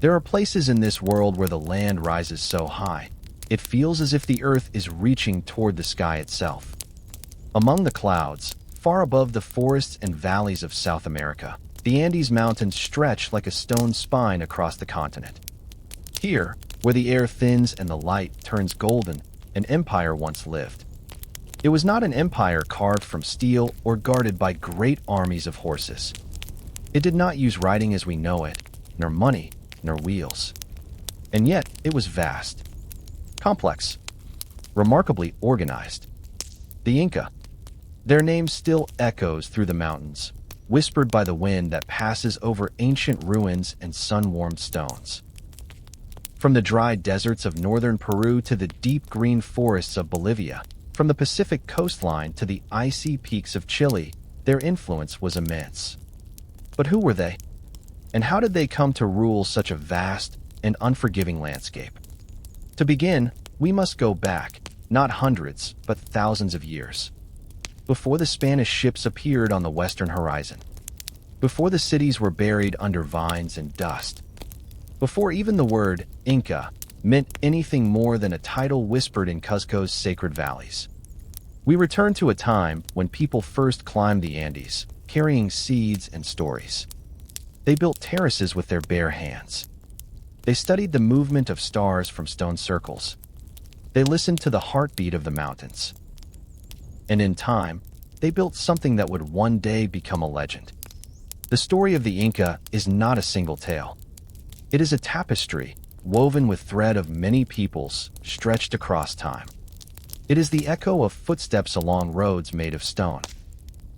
There are places in this world where the land rises so high, it feels as if the earth is reaching toward the sky itself. Among the clouds, far above the forests and valleys of South America, the Andes Mountains stretch like a stone spine across the continent. Here, where the air thins and the light turns golden, an empire once lived. It was not an empire carved from steel or guarded by great armies of horses. It did not use riding as we know it, nor money, nor wheels. And yet, it was vast, complex, remarkably organized. The Inca. Their name still echoes through the mountains, whispered by the wind that passes over ancient ruins and sun-warmed stones. From the dry deserts of northern Peru to the deep green forests of Bolivia, from the Pacific coastline to the icy peaks of Chile, their influence was immense. But who were they? And how did they come to rule such a vast and unforgiving landscape? To begin, we must go back, not hundreds, but thousands of years. Before the Spanish ships appeared on the western horizon. Before the cities were buried under vines and dust. Before even the word Inca meant anything more than a title whispered in Cuzco's sacred valleys. We return to a time when people first climbed the Andes, carrying seeds and stories. They built terraces with their bare hands. They studied the movement of stars from stone circles. They listened to the heartbeat of the mountains. And in time, they built something that would one day become a legend. The story of the Inca is not a single tale. It is a tapestry, woven with thread of many peoples, stretched across time. It is the echo of footsteps along roads made of stone.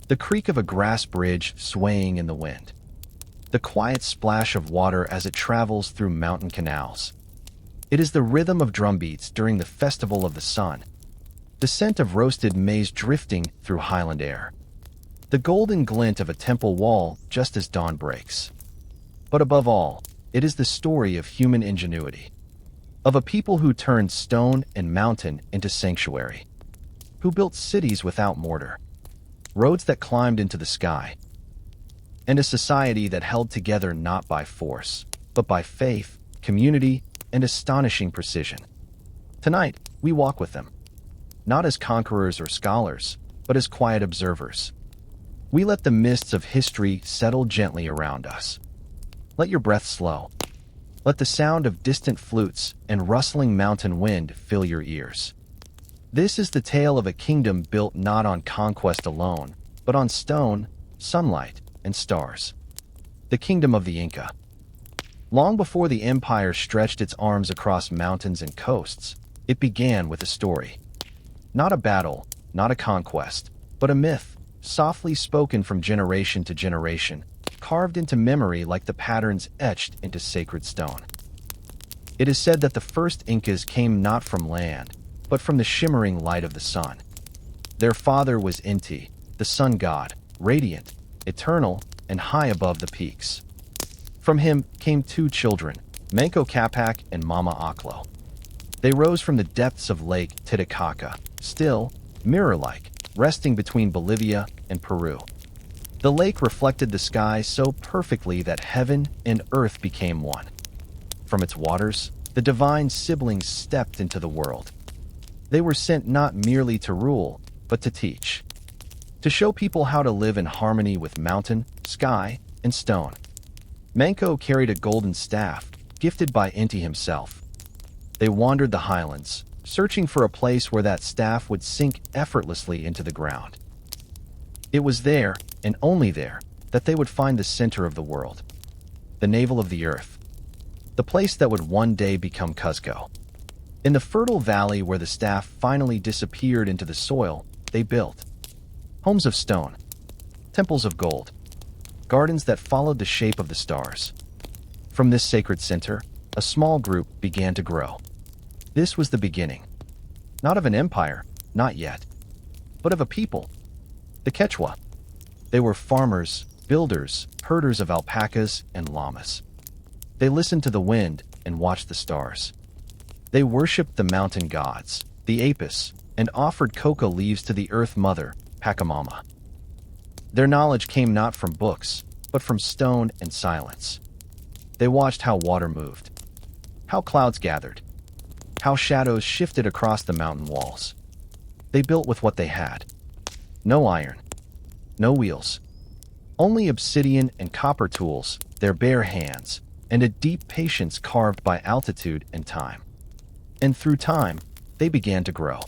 The creak of a grass bridge swaying in the wind. The quiet splash of water as it travels through mountain canals. It is the rhythm of drumbeats during the Festival of the Sun. The scent of roasted maize drifting through highland air. The golden glint of a temple wall just as dawn breaks. But above all, it is the story of human ingenuity. Of a people who turned stone and mountain into sanctuary. Who built cities without mortar. Roads that climbed into the sky. And a society that held together not by force, but by faith, community, and astonishing precision. Tonight, we walk with them. Not as conquerors or scholars, but as quiet observers. We let the mists of history settle gently around us. Let your breath slow. Let the sound of distant flutes and rustling mountain wind fill your ears. This is the tale of a kingdom built not on conquest alone, but on stone, sunlight, and stars. The kingdom of the Inca. Long before the empire stretched its arms across mountains and coasts, it began with a story. Not a battle, not a conquest, but a myth, softly spoken from generation to generation, carved into memory like the patterns etched into sacred stone. It is said that the first Incas came not from land, but from the shimmering light of the sun. Their father was Inti, the sun god, radiant, eternal, and high above the peaks. From him came two children, Manco Capac and Mama Aclo. They rose from the depths of Lake Titicaca, still, mirror-like, resting between Bolivia and Peru. The lake reflected the sky so perfectly that heaven and earth became one. From its waters, the divine siblings stepped into the world. They were sent not merely to rule, but to teach. To show people how to live in harmony with mountain, sky, and stone. Manco carried a golden staff, gifted by Inti himself. They wandered the highlands, searching for a place where that staff would sink effortlessly into the ground. It was there, and only there, that they would find the center of the world. The navel of the earth. The place that would one day become Cuzco. In the fertile valley where the staff finally disappeared into the soil, they built homes of stone, temples of gold, gardens that followed the shape of the stars. From this sacred center, a small group began to grow. This was the beginning. Not of an empire, not yet, but of a people. The Quechua. They were farmers, builders, herders of alpacas and llamas. They listened to the wind and watched the stars. They worshipped the mountain gods, the Apis, and offered coca leaves to the Earth Mother, Pachamama. Their knowledge came not from books, but from stone and silence. They watched how water moved, how clouds gathered, how shadows shifted across the mountain walls. They built with what they had. No iron, no wheels, only obsidian and copper tools, their bare hands, and a deep patience carved by altitude and time. And through time, they began to grow.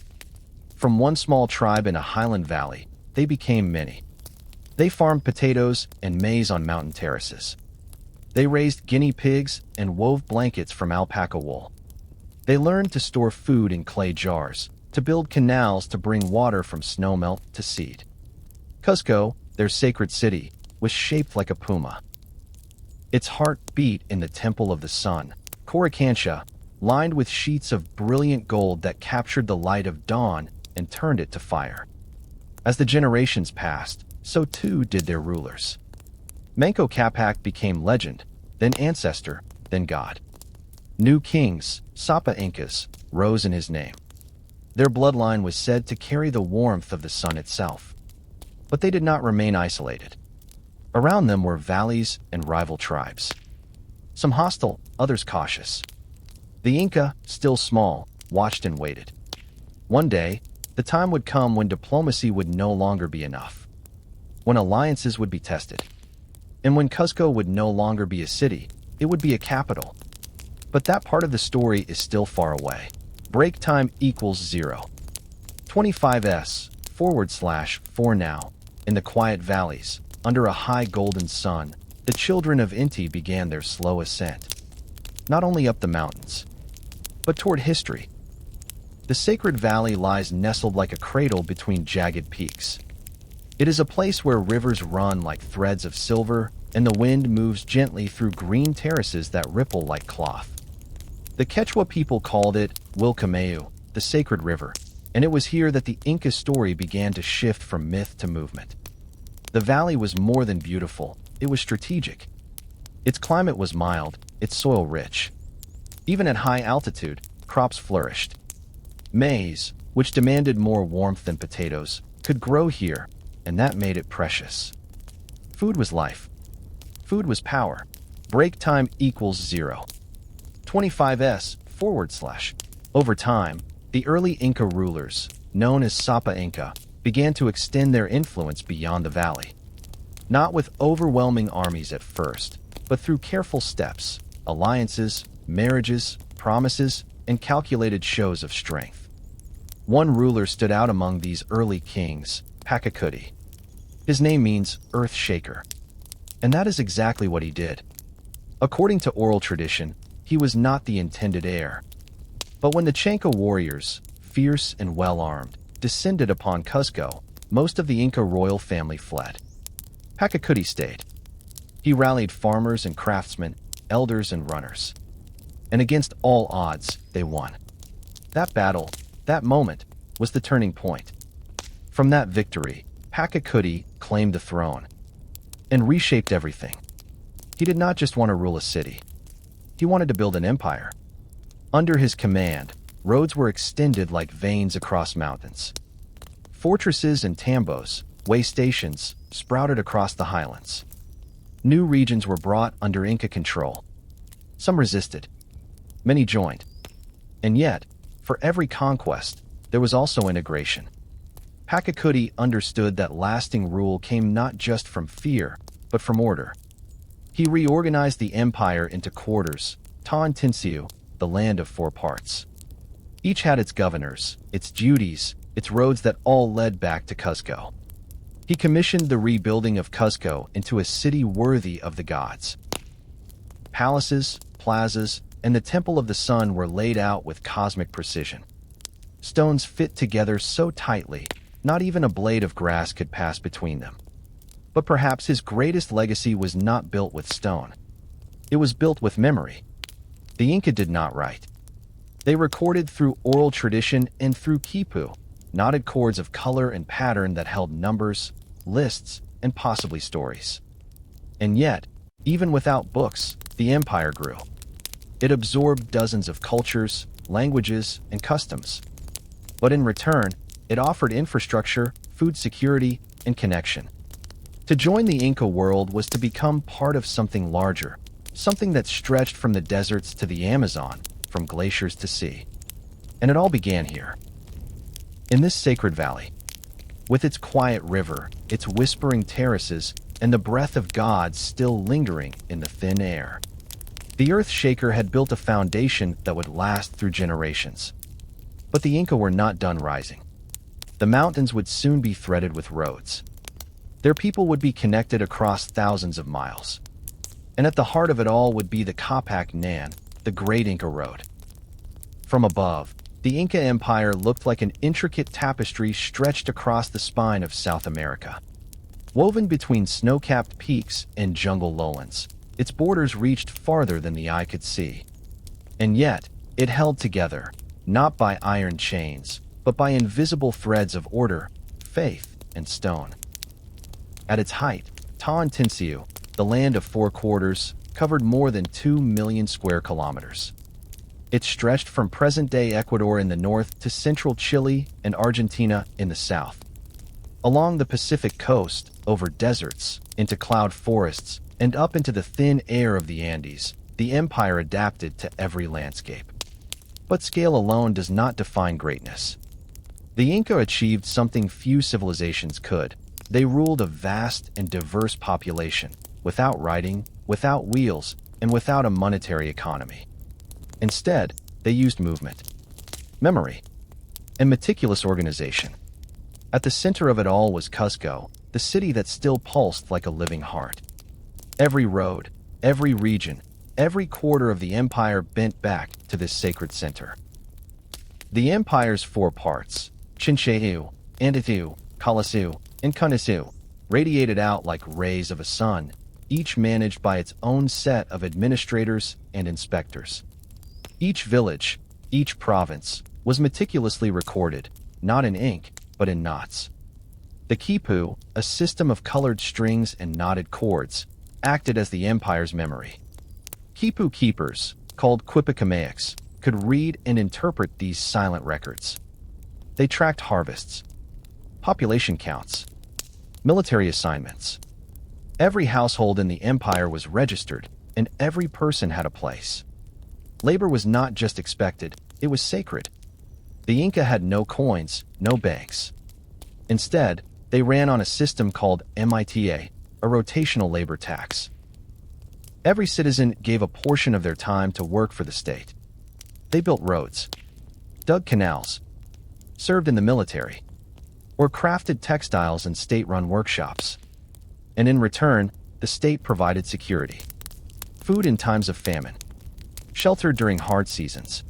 From one small tribe in a highland valley, they became many. They farmed potatoes and maize on mountain terraces. They raised guinea pigs and wove blankets from alpaca wool. They learned to store food in clay jars, to build canals to bring water from snowmelt to seed. Cuzco, their sacred city, was shaped like a puma. Its heart beat in the temple of the sun, Coricancha, lined with sheets of brilliant gold that captured the light of dawn and turned it to fire. As the generations passed, so too did their rulers. Manco Capac became legend, then ancestor, then god. New kings, Sapa Incas, rose in his name. Their bloodline was said to carry the warmth of the sun itself. But they did not remain isolated. Around them were valleys and rival tribes. Some hostile, others cautious. The Inca, still small, watched and waited. One day, the time would come when diplomacy would no longer be enough. When alliances would be tested. And when Cuzco would no longer be a city, it would be a capital. But that part of the story is still far away. Break time equals 0. 25s/4 now, in the quiet valleys, under a high golden sun, the children of Inti began their slow ascent. Not only up the mountains, but toward history. The sacred valley lies nestled like a cradle between jagged peaks. It is a place where rivers run like threads of silver, and the wind moves gently through green terraces that ripple like cloth. The Quechua people called it Wilcameyu, the sacred river, and it was here that the Inca story began to shift from myth to movement. The valley was more than beautiful, it was strategic. Its climate was mild, its soil rich. Even at high altitude, crops flourished. Maize, which demanded more warmth than potatoes, could grow here, and that made it precious. Food was life. Food was power. Break time equals 0. 25s/. Over time, the early Inca rulers, known as Sapa Inca, began to extend their influence beyond the valley. Not with overwhelming armies at first, but through careful steps, alliances, marriages, promises, and calculated shows of strength. One ruler stood out among these early kings, Pachacuti. His name means earth shaker. And that is exactly what he did. According to oral tradition, he was not the intended heir. But when the Chanca warriors, fierce and well-armed, descended upon Cuzco, most of the Inca royal family fled. Pachacuti stayed. He rallied farmers and craftsmen, elders and runners. And against all odds, they won. That battle, that moment, was the turning point. From that victory, Pachacuti claimed the throne and reshaped everything. He did not just want to rule a city. He wanted to build an empire. Under his command, roads were extended like veins across mountains. Fortresses and tambos, way stations, sprouted across the highlands. New regions were brought under Inca control. Some resisted. Many joined. And yet, for every conquest, there was also integration. Pachacuti understood that lasting rule came not just from fear, but from order. He reorganized the empire into quarters, Tawantinsuyu, the land of 4 parts. Each had its governors, its duties, its roads that all led back to Cuzco. He commissioned the rebuilding of Cuzco into a city worthy of the gods. Palaces, plazas, and the Temple of the Sun were laid out with cosmic precision. Stones fit together so tightly, not even a blade of grass could pass between them. But perhaps his greatest legacy was not built with stone. It was built with memory. The Inca did not write. They recorded through oral tradition and through quipu, knotted cords of color and pattern that held numbers, lists, and possibly stories. And yet, even without books, the empire grew. It absorbed dozens of cultures, languages, and customs. But in return, it offered infrastructure, food security, and connection. To join the Inca world was to become part of something larger, something that stretched from the deserts to the Amazon, from glaciers to sea. And it all began here, in this sacred valley, with its quiet river, its whispering terraces, and the breath of God still lingering in the thin air. The earth shaker had built a foundation that would last through generations. But the Inca were not done rising. The mountains would soon be threaded with roads. Their people would be connected across thousands of miles. And at the heart of it all would be the Capac Nan, the Great Inca Road. From above, the Inca Empire looked like an intricate tapestry stretched across the spine of South America. Woven between snow-capped peaks and jungle lowlands, its borders reached farther than the eye could see. And yet, it held together, not by iron chains, but by invisible threads of order, faith, and stone. At its height, Tawantinsuyu, the land of four quarters, covered more than 2 million square kilometers. It stretched from present-day Ecuador in the north to central Chile and Argentina in the south. Along the Pacific coast, over deserts, into cloud forests, and up into the thin air of the Andes, the empire adapted to every landscape. But scale alone does not define greatness. The Inca achieved something few civilizations could. They ruled a vast and diverse population, without writing, without wheels, and without a monetary economy. Instead, they used movement, memory, and meticulous organization. At the center of it all was Cusco, the city that still pulsed like a living heart. Every road, every region, every quarter of the empire bent back to this sacred center. The empire's four parts, Chincheu, Anditu, Kalasu, and Kunisu, radiated out like rays of a sun, each managed by its own set of administrators and inspectors. Each village, each province, was meticulously recorded, not in ink, but in knots. The quipu, a system of colored strings and knotted cords, acted as the empire's memory. Quipu keepers, called quipukamaics, could read and interpret these silent records. They tracked harvests, population counts, military assignments. Every household in the empire was registered, and every person had a place. Labor was not just expected, it was sacred. The Inca had no coins, no banks. Instead, they ran on a system called MITA, a rotational labor tax. Every citizen gave a portion of their time to work for the state. They built roads, dug canals, served in the military, or crafted textiles in state-run workshops. And in return, the state provided security, food in times of famine, shelter during hard seasons.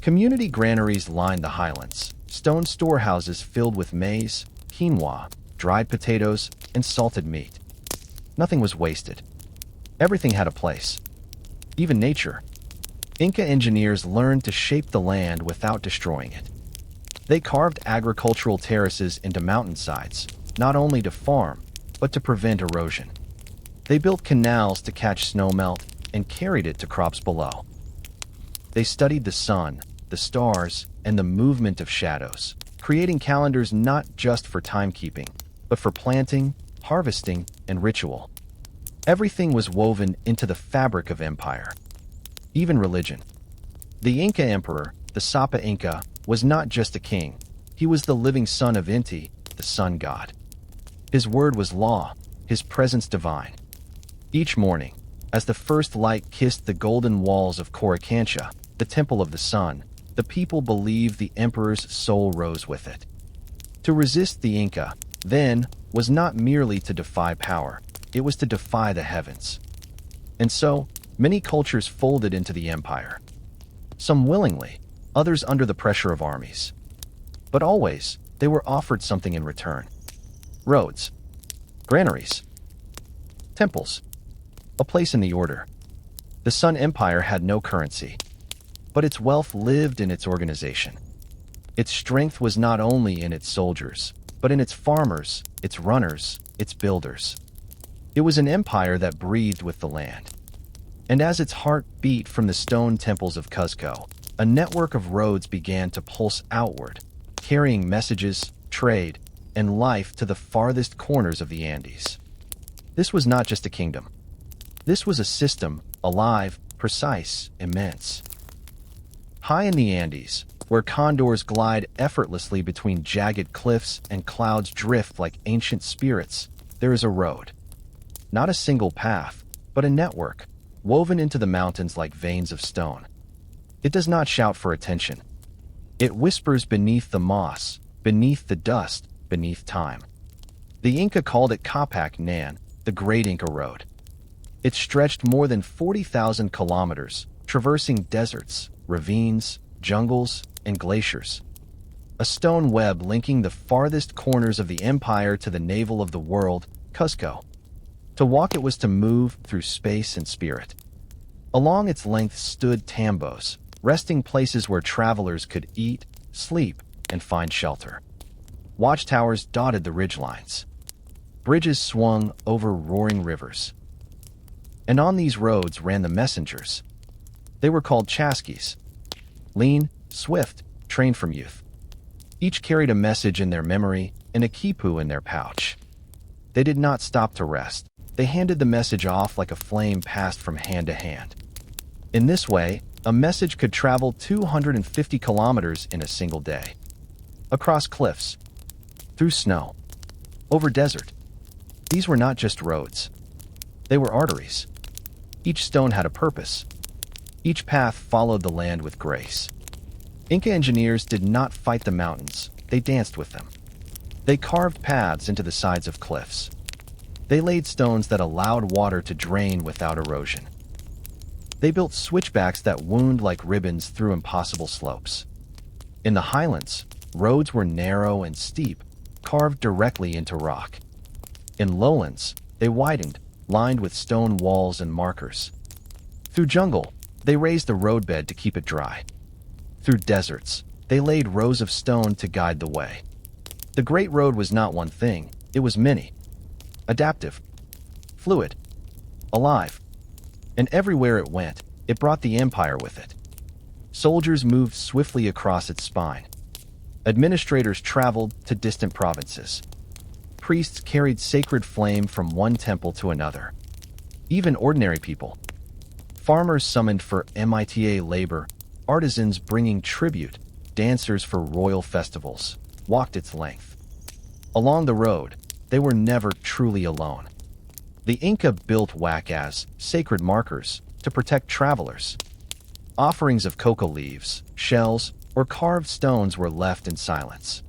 Community granaries lined the highlands, stone storehouses filled with maize, quinoa, dried potatoes, and salted meat. Nothing was wasted. Everything had a place. Even nature. Inca engineers learned to shape the land without destroying it. They carved agricultural terraces into mountainsides, not only to farm, but to prevent erosion. They built canals to catch snowmelt and carried it to crops below. They studied the sun, the stars, and the movement of shadows, creating calendars not just for timekeeping, but for planting, harvesting, and ritual. Everything was woven into the fabric of empire. Even religion. The Inca emperor, the Sapa Inca, was not just a king. He was the living son of Inti, the sun god. His word was law, his presence divine. Each morning, as the first light kissed the golden walls of Coricancha, the temple of the sun, the people believed the emperor's soul rose with it. To resist the Inca, then, was not merely to defy power, it was to defy the heavens. And so, many cultures folded into the empire. Some willingly, others under the pressure of armies. But always, they were offered something in return. Roads, granaries, temples, a place in the order. The Sun Empire had no currency, but its wealth lived in its organization. Its strength was not only in its soldiers, but in its farmers, its runners, its builders. It was an empire that breathed with the land. And as its heart beat from the stone temples of Cuzco, a network of roads began to pulse outward, carrying messages, trade, and life to the farthest corners of the Andes. This was not just a kingdom. This was a system, alive, precise, immense. High in the Andes, where condors glide effortlessly between jagged cliffs and clouds drift like ancient spirits, there is a road. Not a single path, but a network, woven into the mountains like veins of stone. It does not shout for attention. It whispers beneath the moss, beneath the dust, beneath time. The Inca called it Capac Nan, the Great Inca Road. It stretched more than 40,000 kilometers, traversing deserts, ravines, jungles, and glaciers. A stone web linking the farthest corners of the empire to the navel of the world, Cuzco. To walk it was to move through space and spirit. Along its length stood tambos, resting places where travelers could eat, sleep, and find shelter. Watchtowers dotted the ridgelines. Bridges swung over roaring rivers. And on these roads ran the messengers. They were called chasquis. Lean, swift, trained from youth. Each carried a message in their memory and a quipu in their pouch. They did not stop to rest. They handed the message off like a flame passed from hand to hand. In this way, a message could travel 250 kilometers in a single day. Across cliffs, through snow, over desert. These were not just roads. They were arteries. Each stone had a purpose. Each path followed the land with grace. Inca engineers did not fight the mountains, they danced with them. They carved paths into the sides of cliffs. They laid stones that allowed water to drain without erosion. They built switchbacks that wound like ribbons through impossible slopes. In the highlands, roads were narrow and steep, carved directly into rock. In lowlands, they widened, lined with stone walls and markers. Through jungle, they raised the roadbed to keep it dry. Through deserts, they laid rows of stone to guide the way. The Great Road was not one thing, it was many. Adaptive, fluid, alive. And everywhere it went, it brought the empire with it. Soldiers moved swiftly across its spine. Administrators traveled to distant provinces. Priests carried sacred flame from one temple to another. Even ordinary people. Farmers summoned for MITA labor, artisans bringing tribute, dancers for royal festivals, walked its length. Along the road, they were never truly alone. The Inca built huacas, sacred markers, to protect travelers. Offerings of cocoa leaves, shells, or carved stones were left in silence.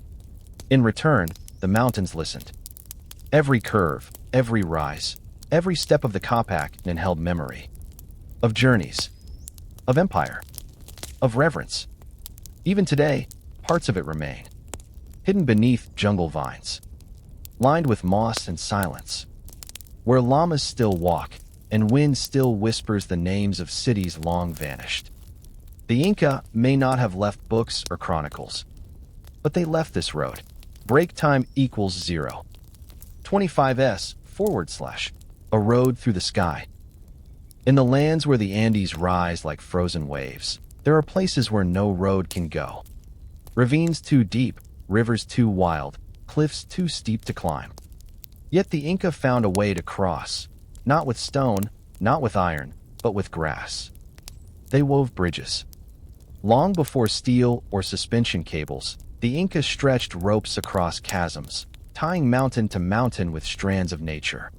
In return, the mountains listened. Every curve, every rise, every step of the Capac held memory. Of journeys, of empire, of reverence. Even today, parts of it remain, hidden beneath jungle vines, lined with moss and silence, where llamas still walk and wind still whispers the names of cities long vanished. The Inca may not have left books or chronicles, but they left this road. Break time equals 0. 25s / a road through the sky. In the lands where the Andes rise like frozen waves, there are places where no road can go. Ravines too deep, rivers too wild, cliffs too steep to climb. Yet the Inca found a way to cross, not with stone, not with iron, but with grass. They wove bridges. Long before steel or suspension cables, the Inca stretched ropes across chasms, tying mountain to mountain with strands of nature.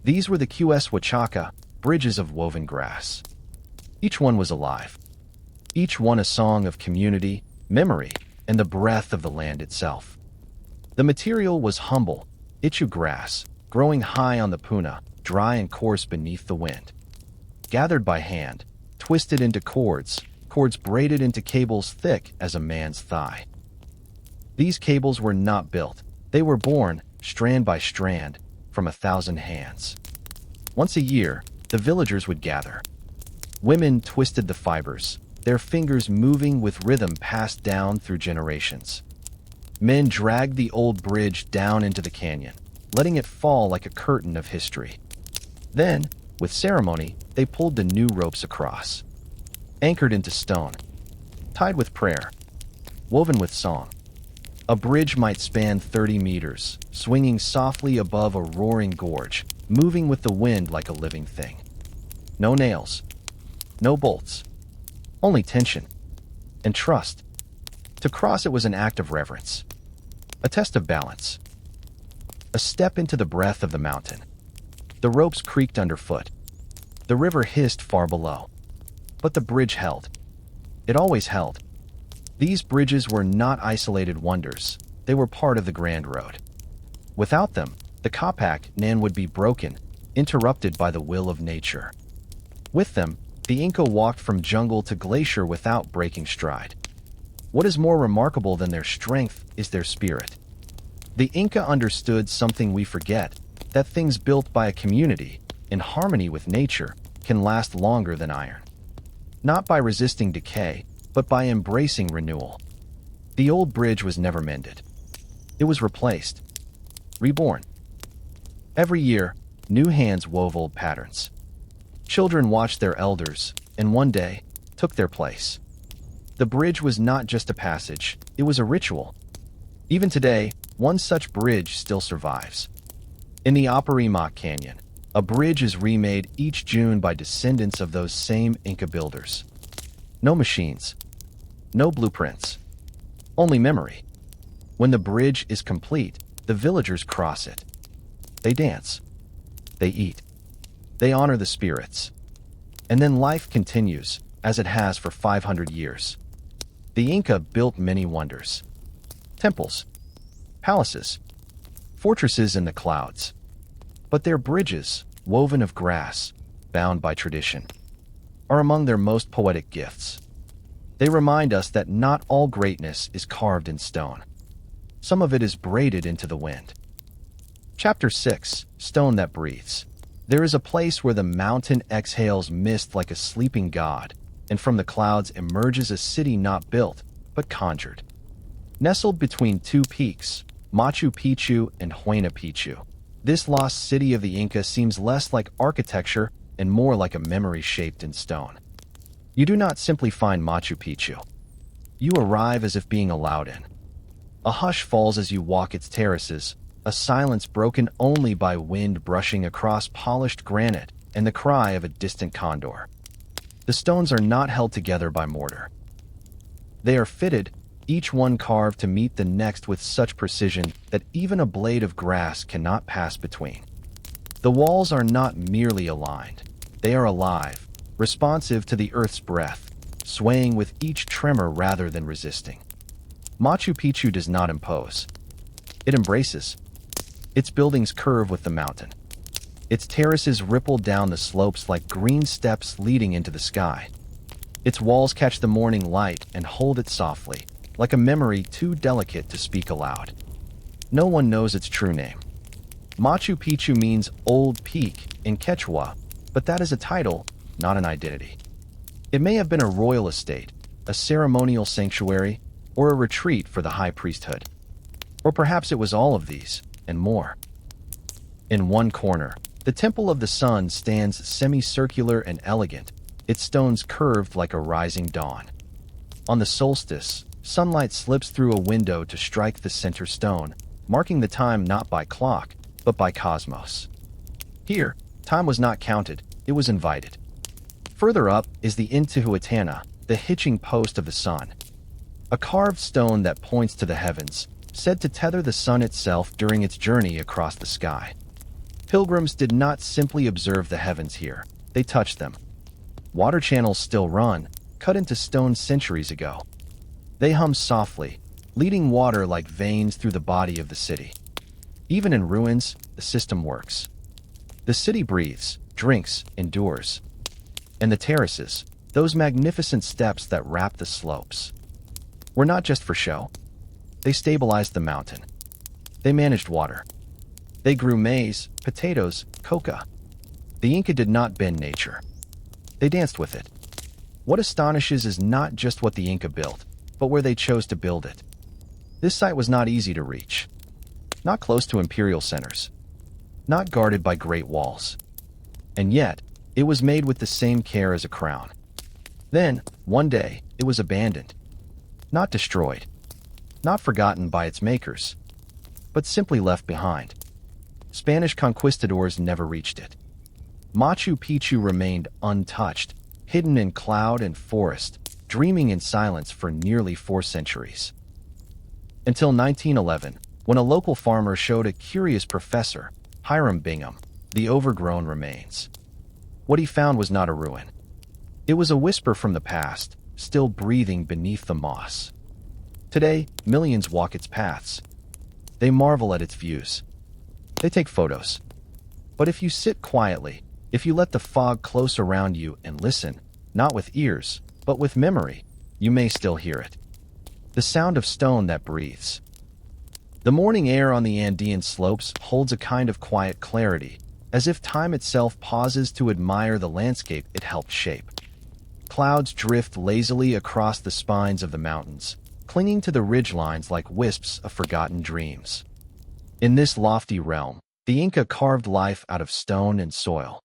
These were the Huachaca, bridges of woven grass. Each one was alive. Each one a song of community, memory, and the breath of the land itself. The material was humble, ichu grass, growing high on the puna, dry and coarse beneath the wind. Gathered by hand, twisted into cords braided into cables thick as a man's thigh. These cables were not built. They were born, strand by strand, from 1,000 hands. Once a year, the villagers would gather. Women twisted the fibers, their fingers moving with rhythm passed down through generations. Men dragged the old bridge down into the canyon, letting it fall like a curtain of history. Then, with ceremony, they pulled the new ropes across. Anchored into stone, tied with prayer, woven with song. A bridge might span 30 meters, swinging softly above a roaring gorge, moving with the wind like a living thing. No nails, No bolts. Only tension. And trust. To cross it was an act of reverence. A test of balance. A step into the breath of the mountain. The ropes creaked underfoot. The river hissed far below. But the bridge held. It always held. These bridges were not isolated wonders. They were part of the Grand Road. Without them, the Capac Nan would be broken, interrupted by the will of nature. With them, the Inca walked from jungle to glacier without breaking stride. What is more remarkable than their strength is their spirit. The Inca understood something we forget, that things built by a community, in harmony with nature, can last longer than iron. Not by resisting decay, but by embracing renewal. The old bridge was never mended. It was replaced. Reborn. Every year, new hands wove old patterns. Children watched their elders, and one day, took their place. The bridge was not just a passage, it was a ritual. Even today, one such bridge still survives. In the Apurimac Canyon, a bridge is remade each June by descendants of those same Inca builders. No machines. No blueprints. Only memory. When the bridge is complete, the villagers cross it. They dance. They eat. They honor the spirits. And then life continues, as it has for 500 years. The Inca built many wonders. Temples. Palaces. Fortresses in the clouds. But their bridges, woven of grass, bound by tradition, are among their most poetic gifts. They remind us that not all greatness is carved in stone. Some of it is braided into the wind. Chapter 6: Stone That Breathes. There is a place where the mountain exhales mist like a sleeping god, and from the clouds emerges a city not built, but conjured. Nestled between two peaks, Machu Picchu and Huayna Picchu, this lost city of the Inca seems less like architecture and more like a memory shaped in stone. You do not simply find Machu Picchu. You arrive as if being allowed in. A hush falls as you walk its terraces, a silence broken only by wind brushing across polished granite and the cry of a distant condor. The stones are not held together by mortar. They are fitted, each one carved to meet the next with such precision that even a blade of grass cannot pass between. The walls are not merely aligned. They are alive, responsive to the earth's breath, swaying with each tremor rather than resisting. Machu Picchu does not impose. It embraces. Its buildings curve with the mountain. Its terraces ripple down the slopes like green steps leading into the sky. Its walls catch the morning light and hold it softly, like a memory too delicate to speak aloud. No one knows its true name. Machu Picchu means Old Peak in Quechua, but that is a title, not an identity. It may have been a royal estate, a ceremonial sanctuary, or a retreat for the high priesthood. Or perhaps it was all of these, and more. In one corner, the Temple of the Sun stands semicircular and elegant, its stones curved like a rising dawn. On the solstice, sunlight slips through a window to strike the center stone, marking the time not by clock, but by cosmos. Here, time was not counted, it was invited. Further up is the Intihuatana, the hitching post of the sun. A carved stone that points to the heavens, said to tether the sun itself during its journey across the sky. Pilgrims did not simply observe the heavens here, they touched them. Water channels still run, cut into stone centuries ago. They hum softly, leading water like veins through the body of the city. Even in ruins, the system works. The city breathes, drinks, endures. And the terraces, those magnificent steps that wrap the slopes, were not just for show. They stabilized the mountain. They managed water. They grew maize, potatoes, coca. The Inca did not bend nature. They danced with it. What astonishes is not just what the Inca built, but where they chose to build it. This site was not easy to reach. Not close to imperial centers. Not guarded by great walls. And yet, it was made with the same care as a crown. Then, one day, it was abandoned. Not destroyed. Not forgotten by its makers. But simply left behind. Spanish conquistadors never reached it. Machu Picchu remained untouched, hidden in cloud and forest, dreaming in silence for nearly 4 centuries. Until 1911, when a local farmer showed a curious professor, Hiram Bingham, the overgrown remains. What he found was not a ruin. It was a whisper from the past, still breathing beneath the moss. Today, millions walk its paths. They marvel at its views. They take photos. But if you sit quietly, if you let the fog close around you and listen, not with ears, but with memory, you may still hear it. The sound of stone that breathes. The morning air on the Andean slopes holds a kind of quiet clarity, as if time itself pauses to admire the landscape it helped shape. Clouds drift lazily across the spines of the mountains, clinging to the ridgelines like wisps of forgotten dreams. In this lofty realm, the Inca carved life out of stone and soil.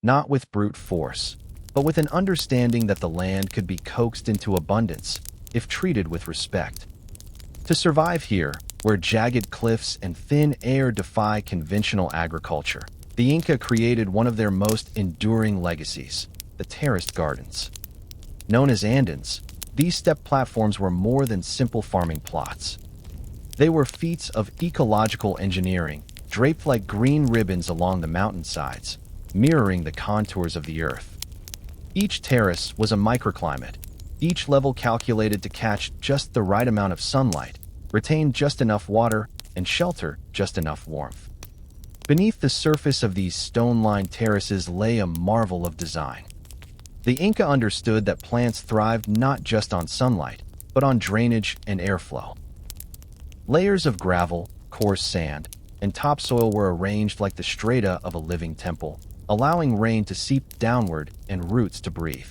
Not with brute force, but with an understanding that the land could be coaxed into abundance if treated with respect. To survive here, where jagged cliffs and thin air defy conventional agriculture, the Inca created one of their most enduring legacies, the terraced gardens. Known as andans, these step platforms were more than simple farming plots. They were feats of ecological engineering, draped like green ribbons along the mountainsides, mirroring the contours of the earth. Each terrace was a microclimate, each level calculated to catch just the right amount of sunlight, retain just enough water, and shelter just enough warmth. Beneath the surface of these stone-lined terraces lay a marvel of design. The Inca understood that plants thrived not just on sunlight, but on drainage and airflow. Layers of gravel, coarse sand, and topsoil were arranged like the strata of a living temple, allowing rain to seep downward and roots to breathe.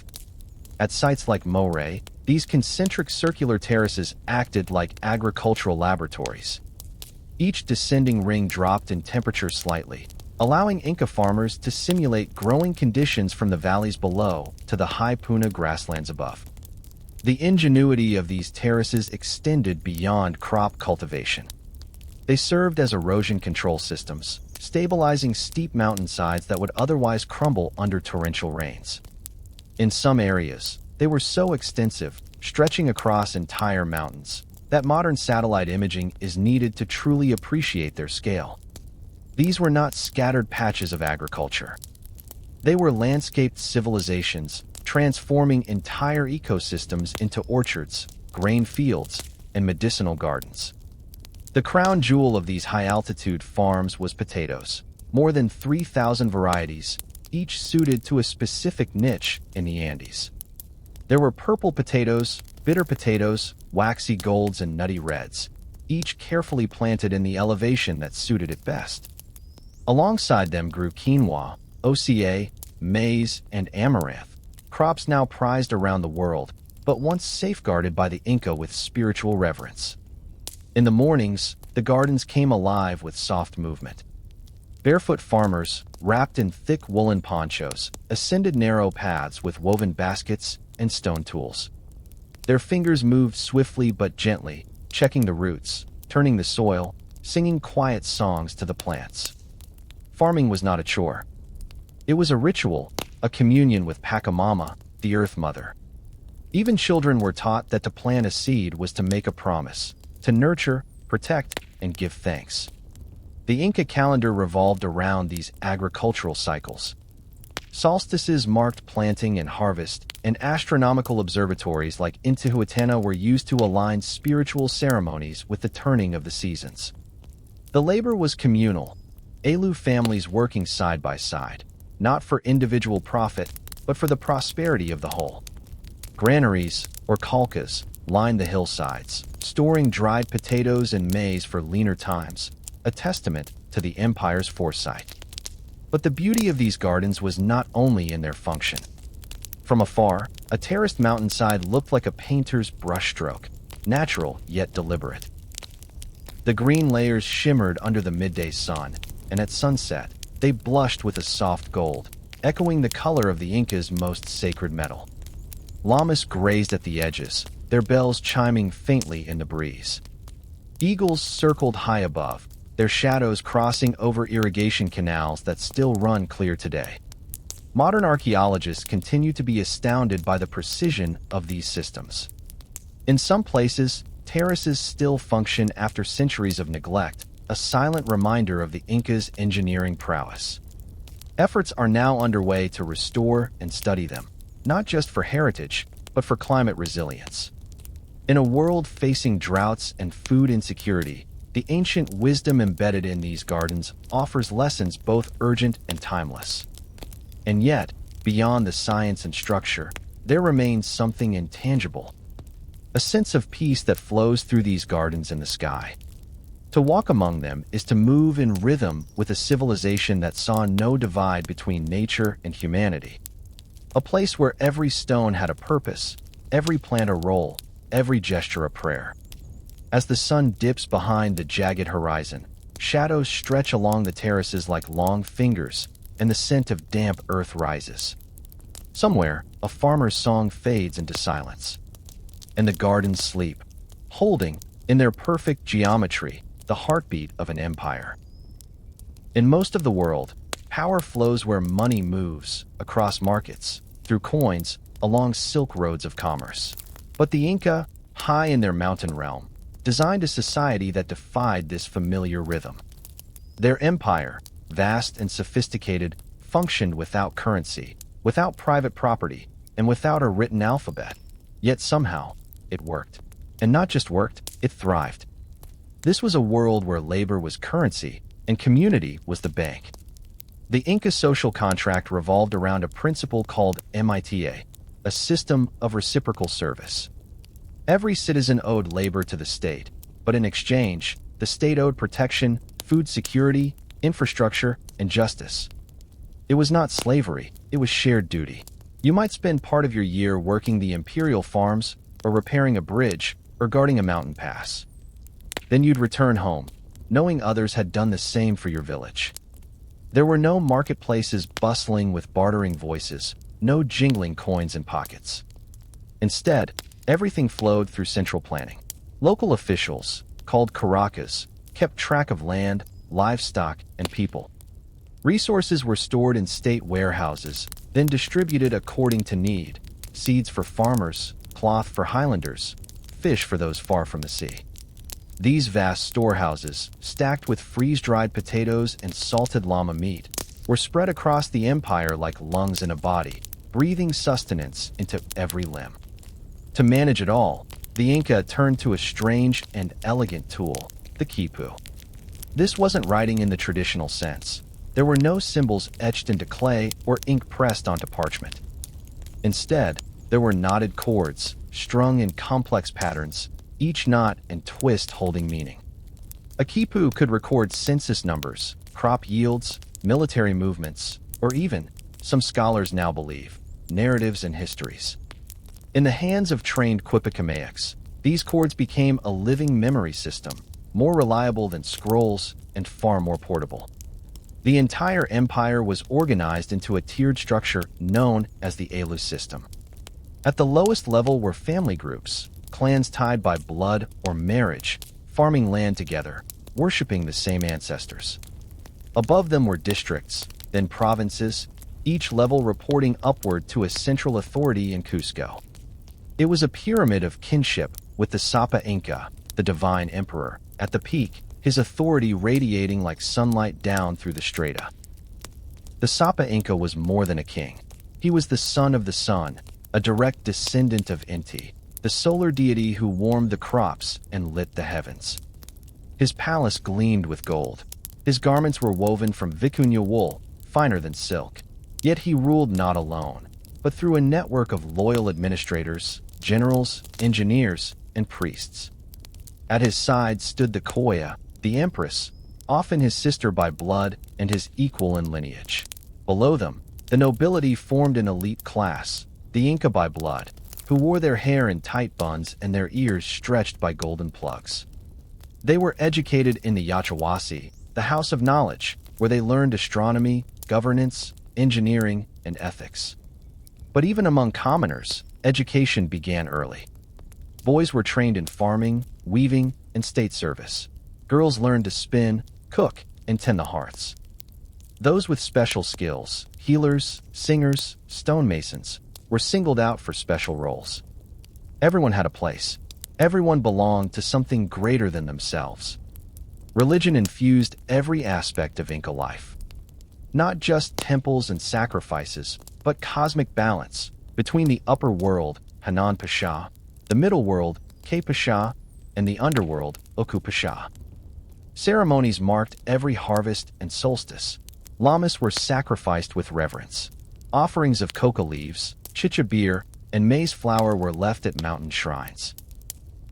At sites like Moray, these concentric circular terraces acted like agricultural laboratories. Each descending ring dropped in temperature slightly, allowing Inca farmers to simulate growing conditions from the valleys below to the high Puna grasslands above. The ingenuity of these terraces extended beyond crop cultivation. They served as erosion control systems, stabilizing steep mountainsides that would otherwise crumble under torrential rains. In some areas, they were so extensive, stretching across entire mountains, that modern satellite imaging is needed to truly appreciate their scale. These were not scattered patches of agriculture. They were landscaped civilizations, transforming entire ecosystems into orchards, grain fields, and medicinal gardens. The crown jewel of these high-altitude farms was potatoes, more than 3,000 varieties, each suited to a specific niche in the Andes. There were purple potatoes, bitter potatoes, waxy golds, and nutty reds, each carefully planted in the elevation that suited it best. Alongside them grew quinoa, OCA, maize, and amaranth, crops now prized around the world, but once safeguarded by the Inca with spiritual reverence. In the mornings, the gardens came alive with soft movement. Barefoot farmers, wrapped in thick woolen ponchos, ascended narrow paths with woven baskets and stone tools. Their fingers moved swiftly but gently, checking the roots, turning the soil, singing quiet songs to the plants. Farming was not a chore. It was a ritual, a communion with Pachamama, the Earth Mother. Even children were taught that to plant a seed was to make a promise, to nurture, protect, and give thanks. The Inca calendar revolved around these agricultural cycles. Solstices marked planting and harvest, and astronomical observatories like Intihuatana were used to align spiritual ceremonies with the turning of the seasons. The labor was communal, Alu families working side by side, not for individual profit, but for the prosperity of the whole. Granaries, or kalkas, lined the hillsides, storing dried potatoes and maize for leaner times, a testament to the empire's foresight. But the beauty of these gardens was not only in their function. From afar, a terraced mountainside looked like a painter's brushstroke, natural yet deliberate. The green layers shimmered under the midday sun, and at sunset, they blushed with a soft gold, echoing the color of the Inca's most sacred metal. Llamas grazed at the edges, their bells chiming faintly in the breeze. Eagles circled high above, their shadows crossing over irrigation canals that still run clear today. Modern archaeologists continue to be astounded by the precision of these systems. In some places, terraces still function after centuries of neglect, a silent reminder of the Incas' engineering prowess. Efforts are now underway to restore and study them, not just for heritage, but for climate resilience. In a world facing droughts and food insecurity, the ancient wisdom embedded in these gardens offers lessons both urgent and timeless. And yet, beyond the science and structure, there remains something intangible. A sense of peace that flows through these gardens in the sky. To walk among them is to move in rhythm with a civilization that saw no divide between nature and humanity. A place where every stone had a purpose, every plant a role, every gesture a prayer. As the sun dips behind the jagged horizon, shadows stretch along the terraces like long fingers, and the scent of damp earth rises. Somewhere, a farmer's song fades into silence, and the gardens sleep, holding, in their perfect geometry, the heartbeat of an empire. In most of the world, power flows where money moves, across markets, through coins, along silk roads of commerce. But the Inca, high in their mountain realm, designed a society that defied this familiar rhythm. Their empire, vast and sophisticated, functioned without currency, without private property, and without a written alphabet. Yet somehow, it worked. And not just worked, it thrived. This was a world where labor was currency and community was the bank. The Inca social contract revolved around a principle called mita, a system of reciprocal service. Every citizen owed labor to the state, but in exchange, the state owed protection, food security, infrastructure, and justice. It was not slavery, it was shared duty. You might spend part of your year working the imperial farms, or repairing a bridge, or guarding a mountain pass. Then you'd return home, knowing others had done the same for your village. There were no marketplaces bustling with bartering voices, no jingling coins in pockets. Instead, everything flowed through central planning. Local officials, called caracas, kept track of land, livestock, and people. Resources were stored in state warehouses, then distributed according to need: seeds for farmers, cloth for highlanders, fish for those far from the sea. These vast storehouses, stacked with freeze-dried potatoes and salted llama meat, were spread across the empire like lungs in a body, breathing sustenance into every limb. To manage it all, the Inca turned to a strange and elegant tool, the quipu. This wasn't writing in the traditional sense. There were no symbols etched into clay or ink pressed onto parchment. Instead, there were knotted cords, strung in complex patterns, each knot and twist holding meaning. A quipu could record census numbers, crop yields, military movements, or even, some scholars now believe, narratives and histories. In the hands of trained quipucamayaks, these cords became a living memory system, more reliable than scrolls and far more portable. The entire empire was organized into a tiered structure known as the Elu system. At the lowest level were family groups, clans tied by blood or marriage, farming land together, worshipping the same ancestors. Above them were districts, then provinces, each level reporting upward to a central authority in Cusco. It was a pyramid of kinship, with the Sapa Inca, the divine emperor, at the peak, his authority radiating like sunlight down through the strata. The Sapa Inca was more than a king. He was the son of the sun, a direct descendant of Inti, the solar deity who warmed the crops and lit the heavens. His palace gleamed with gold. His garments were woven from vicuña wool, finer than silk. Yet he ruled not alone, but through a network of loyal administrators, generals, engineers, and priests. At his side stood the Koya, the empress, often his sister by blood and his equal in lineage. Below them, the nobility formed an elite class, the Inca by blood, who wore their hair in tight buns and their ears stretched by golden plugs. They were educated in the Yachawasi, the house of knowledge, where they learned astronomy, governance, engineering, and ethics. But even among commoners, education began early. Boys were trained in farming, weaving, and state service. Girls learned to spin, cook, and tend the hearths. Those with special skills, Healers, singers, stonemasons were singled out for special roles. Everyone had a place. Everyone belonged to something greater than themselves. Religion infused every aspect of Inca life. Not just temples and sacrifices, but cosmic balance between the upper world, Hanan Pasha, the middle world, Ke Pasha, and the underworld, Oku Pasha. Ceremonies marked every harvest and solstice. Llamas were sacrificed with reverence. Offerings of coca leaves, chicha beer, and maize flour were left at mountain shrines.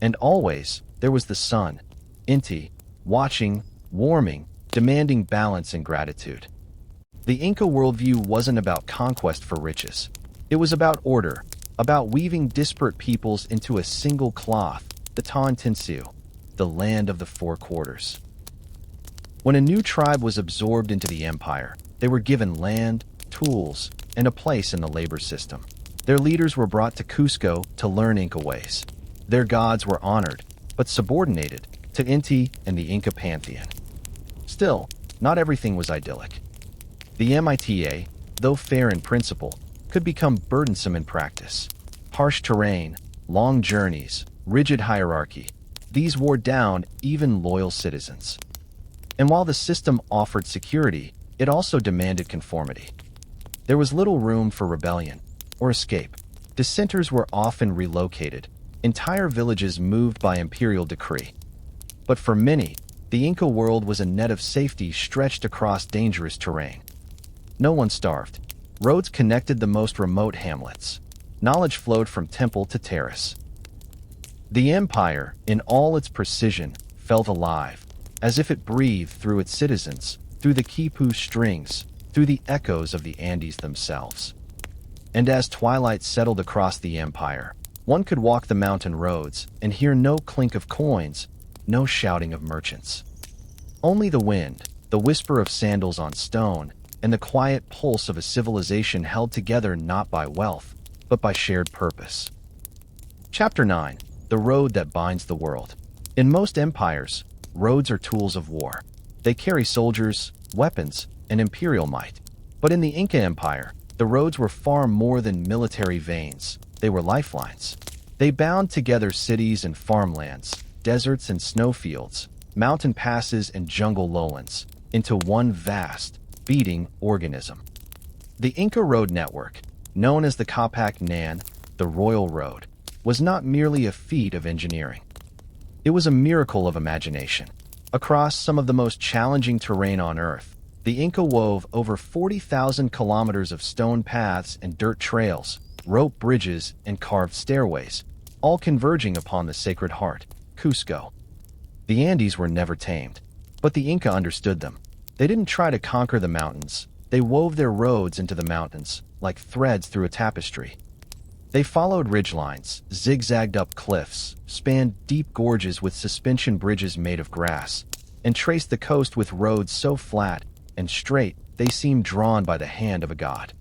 And always, there was the sun, Inti, watching, warming, demanding balance and gratitude. The Inca worldview wasn't about conquest for riches. It was about order, about weaving disparate peoples into a single cloth, the Tawantinsuyu, the land of the four quarters. When a new tribe was absorbed into the empire, they were given land, tools, and a place in the labor system. Their leaders were brought to Cusco to learn Inca ways. Their gods were honored, but subordinated to Inti and the Inca pantheon. Still, not everything was idyllic. The MITA, though fair in principle, could become burdensome in practice. Harsh terrain, long journeys, rigid hierarchy, these wore down even loyal citizens. And while the system offered security, it also demanded conformity. There was little room for rebellion or escape. Dissenters were often relocated, entire villages moved by imperial decree. But for many, the Inca world was a net of safety stretched across dangerous terrain. No one starved. Roads connected the most remote hamlets. Knowledge flowed from temple to terrace. The empire, in all its precision, felt alive, as if it breathed through its citizens, through the Quipu strings, through the echoes of the Andes themselves. And as twilight settled across the empire, one could walk the mountain roads and hear no clink of coins, no shouting of merchants. Only the wind, the whisper of sandals on stone, and the quiet pulse of a civilization held together not by wealth, but by shared purpose. Chapter 9. The Road That Binds the World. In most empires, roads are tools of war. They carry soldiers, weapons, and imperial might. But in the Inca Empire, the roads were far more than military veins. They were lifelines. They bound together cities and farmlands, deserts and snowfields, mountain passes and jungle lowlands, into one vast, beating organism. The Inca Road Network, known as the Capac Nan, the Royal Road, was not merely a feat of engineering. It was a miracle of imagination. Across some of the most challenging terrain on Earth, the Inca wove over 40,000 kilometers of stone paths and dirt trails, rope bridges, and carved stairways, all converging upon the Sacred Heart, Cusco. The Andes were never tamed, but the Inca understood them. They didn't try to conquer the mountains. They wove their roads into the mountains, like threads through a tapestry. They followed ridgelines, zigzagged up cliffs, spanned deep gorges with suspension bridges made of grass, and traced the coast with roads so flat and straight they seemed drawn by the hand of a god.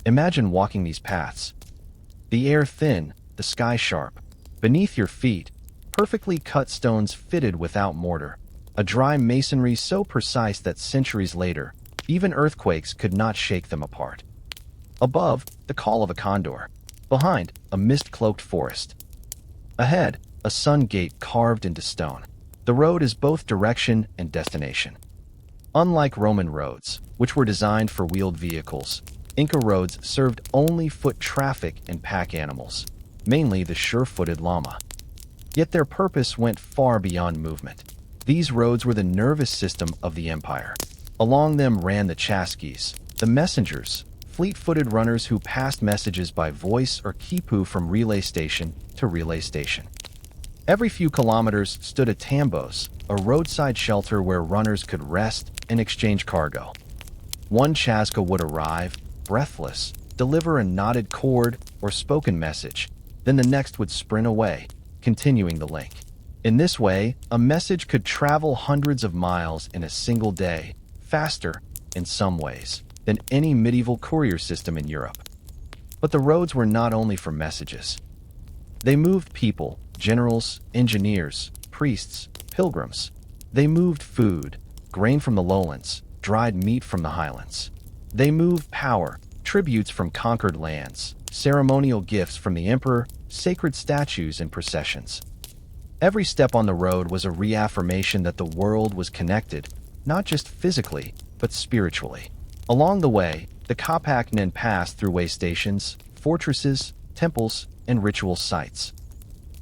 Imagine walking these paths. The air thin, the sky sharp. Beneath your feet, perfectly cut stones fitted without mortar. A dry masonry so precise that centuries later, even earthquakes could not shake them apart. Above, the call of a condor. Behind, a mist-cloaked forest. Ahead, a sun gate carved into stone. The road is both direction and destination. Unlike Roman roads, which were designed for wheeled vehicles, Inca roads served only foot traffic and pack animals, mainly the sure-footed llama. Yet their purpose went far beyond movement. These roads were the nervous system of the empire. Along them ran the chasquis, the messengers, fleet-footed runners who passed messages by voice or quipu from relay station to relay station. Every few kilometers stood a tambos, a roadside shelter where runners could rest and exchange cargo. One chasca would arrive, breathless, deliver a knotted cord or spoken message, then the next would sprint away, continuing the link. In this way, a message could travel hundreds of miles in a single day, faster, in some ways, than any medieval courier system in Europe. But the roads were not only for messages. They moved people, generals, engineers, priests, pilgrims. They moved food, grain from the lowlands, dried meat from the highlands. They moved power, tributes from conquered lands, ceremonial gifts from the emperor, sacred statues and processions. Every step on the road was a reaffirmation that the world was connected, not just physically, but spiritually. Along the way, the Kapaknen passed through way stations, fortresses, temples, and ritual sites.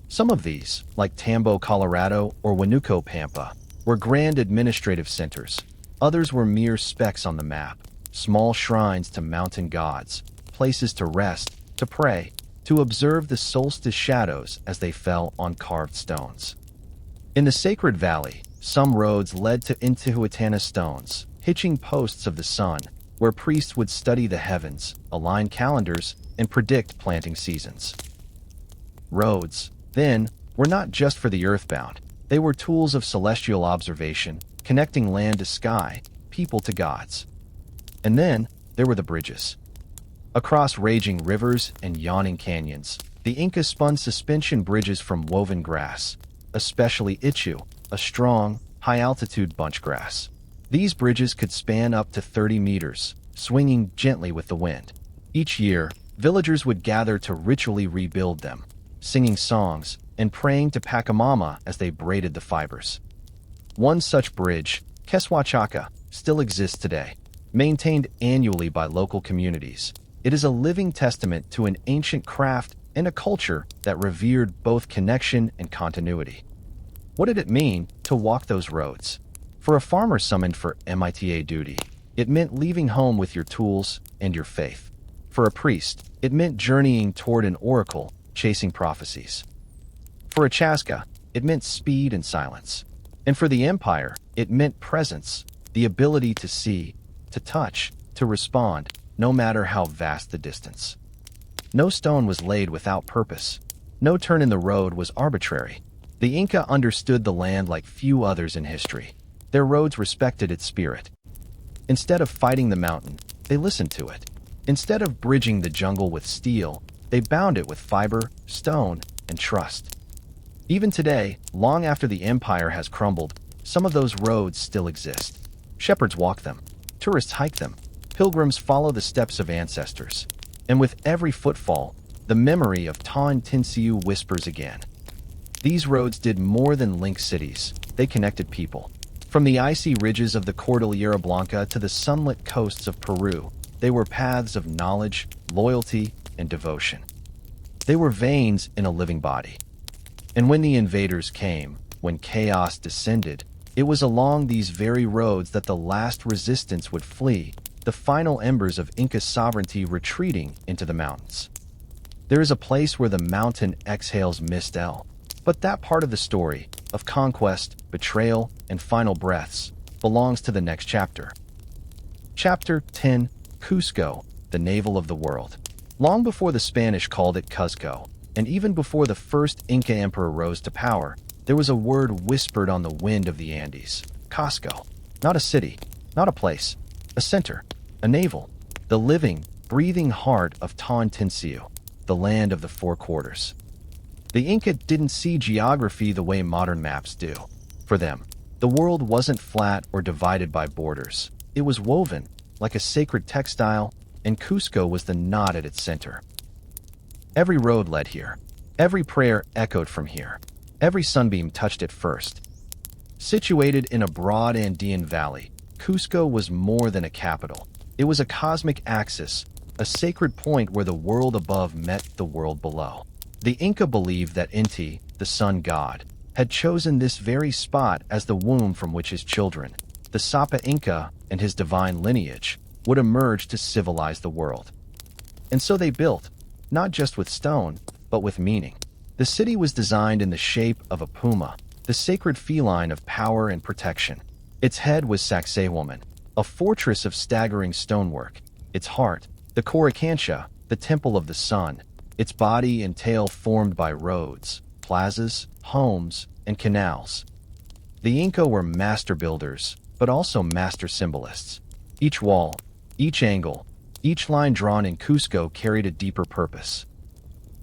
Some of these, like Tambo, Colorado, or Huánuco, Pampa, were grand administrative centers. Others were mere specks on the map, small shrines to mountain gods, places to rest, to pray, to observe the solstice shadows as they fell on carved stones. In the Sacred Valley, some roads led to Intihuatana stones, hitching posts of the sun, where priests would study the heavens, align calendars, and predict planting seasons. Roads, then, were not just for the earthbound. They were tools of celestial observation, connecting land to sky, people to gods. And then, there were the bridges. Across raging rivers and yawning canyons, the Inca spun suspension bridges from woven grass, especially ichu, a strong, high-altitude bunchgrass. These bridges could span up to 30 meters, swinging gently with the wind. Each year, villagers would gather to ritually rebuild them, singing songs and praying to Pachamama as they braided the fibers. One such bridge, Keswachaka, still exists today, maintained annually by local communities. It is a living testament to an ancient craft and a culture that revered both connection and continuity. What did it mean to walk those roads? For a farmer summoned for MITA duty, it meant leaving home with your tools and your faith. For a priest, it meant journeying toward an oracle, chasing prophecies. For a Chaska, it meant speed and silence. And for the empire, it meant presence, the ability to see, to touch, to respond, no matter how vast the distance. No stone was laid without purpose. No turn in the road was arbitrary. The Inca understood the land like few others in history. Their roads respected its spirit. Instead of fighting the mountain, they listened to it. Instead of bridging the jungle with steel, they bound it with fiber, stone, and trust. Even today, long after the empire has crumbled, some of those roads still exist. Shepherds walk them. Tourists hike them. Pilgrims follow the steps of ancestors. And with every footfall, the memory of Tawn Tinsiu whispers again. These roads did more than link cities. They connected people. From the icy ridges of the Cordillera Blanca to the sunlit coasts of Peru, they were paths of knowledge, loyalty, and devotion. They were veins in a living body. And when the invaders came, when chaos descended, it was along these very roads that the last resistance would flee, the final embers of Inca sovereignty retreating into the mountains. There is a place where the mountain exhales mistel, but that part of the story, of conquest, betrayal, and final breaths, belongs to the next chapter. Chapter 10, Cusco, the navel of the world. Long before the Spanish called it Cuzco, and even before the first Inca emperor rose to power, there was a word whispered on the wind of the Andes, Cusco. Not a city, not a place, a center, a navel, the living, breathing heart of Tawn Tinsiu, the land of the four quarters. The Inca didn't see geography the way modern maps do. For them, the world wasn't flat or divided by borders. It was woven, like a sacred textile, and Cusco was the knot at its center. Every road led here. Every prayer echoed from here. Every sunbeam touched it first. Situated in a broad Andean valley, Cusco was more than a capital. It was a cosmic axis, a sacred point where the world above met the world below. The Inca believed that Inti, the sun god, had chosen this very spot as the womb from which his children, the Sapa Inca and his divine lineage, would emerge to civilize the world. And so they built, not just with stone, but with meaning. The city was designed in the shape of a puma, the sacred feline of power and protection. Its head was Sacsayhuaman, a fortress of staggering stonework. Its heart, the Coricancha, the temple of the sun. Its body and tail formed by roads, plazas, homes, and canals. The Inca were master builders, but also master symbolists. Each wall, each angle, each line drawn in Cusco carried a deeper purpose.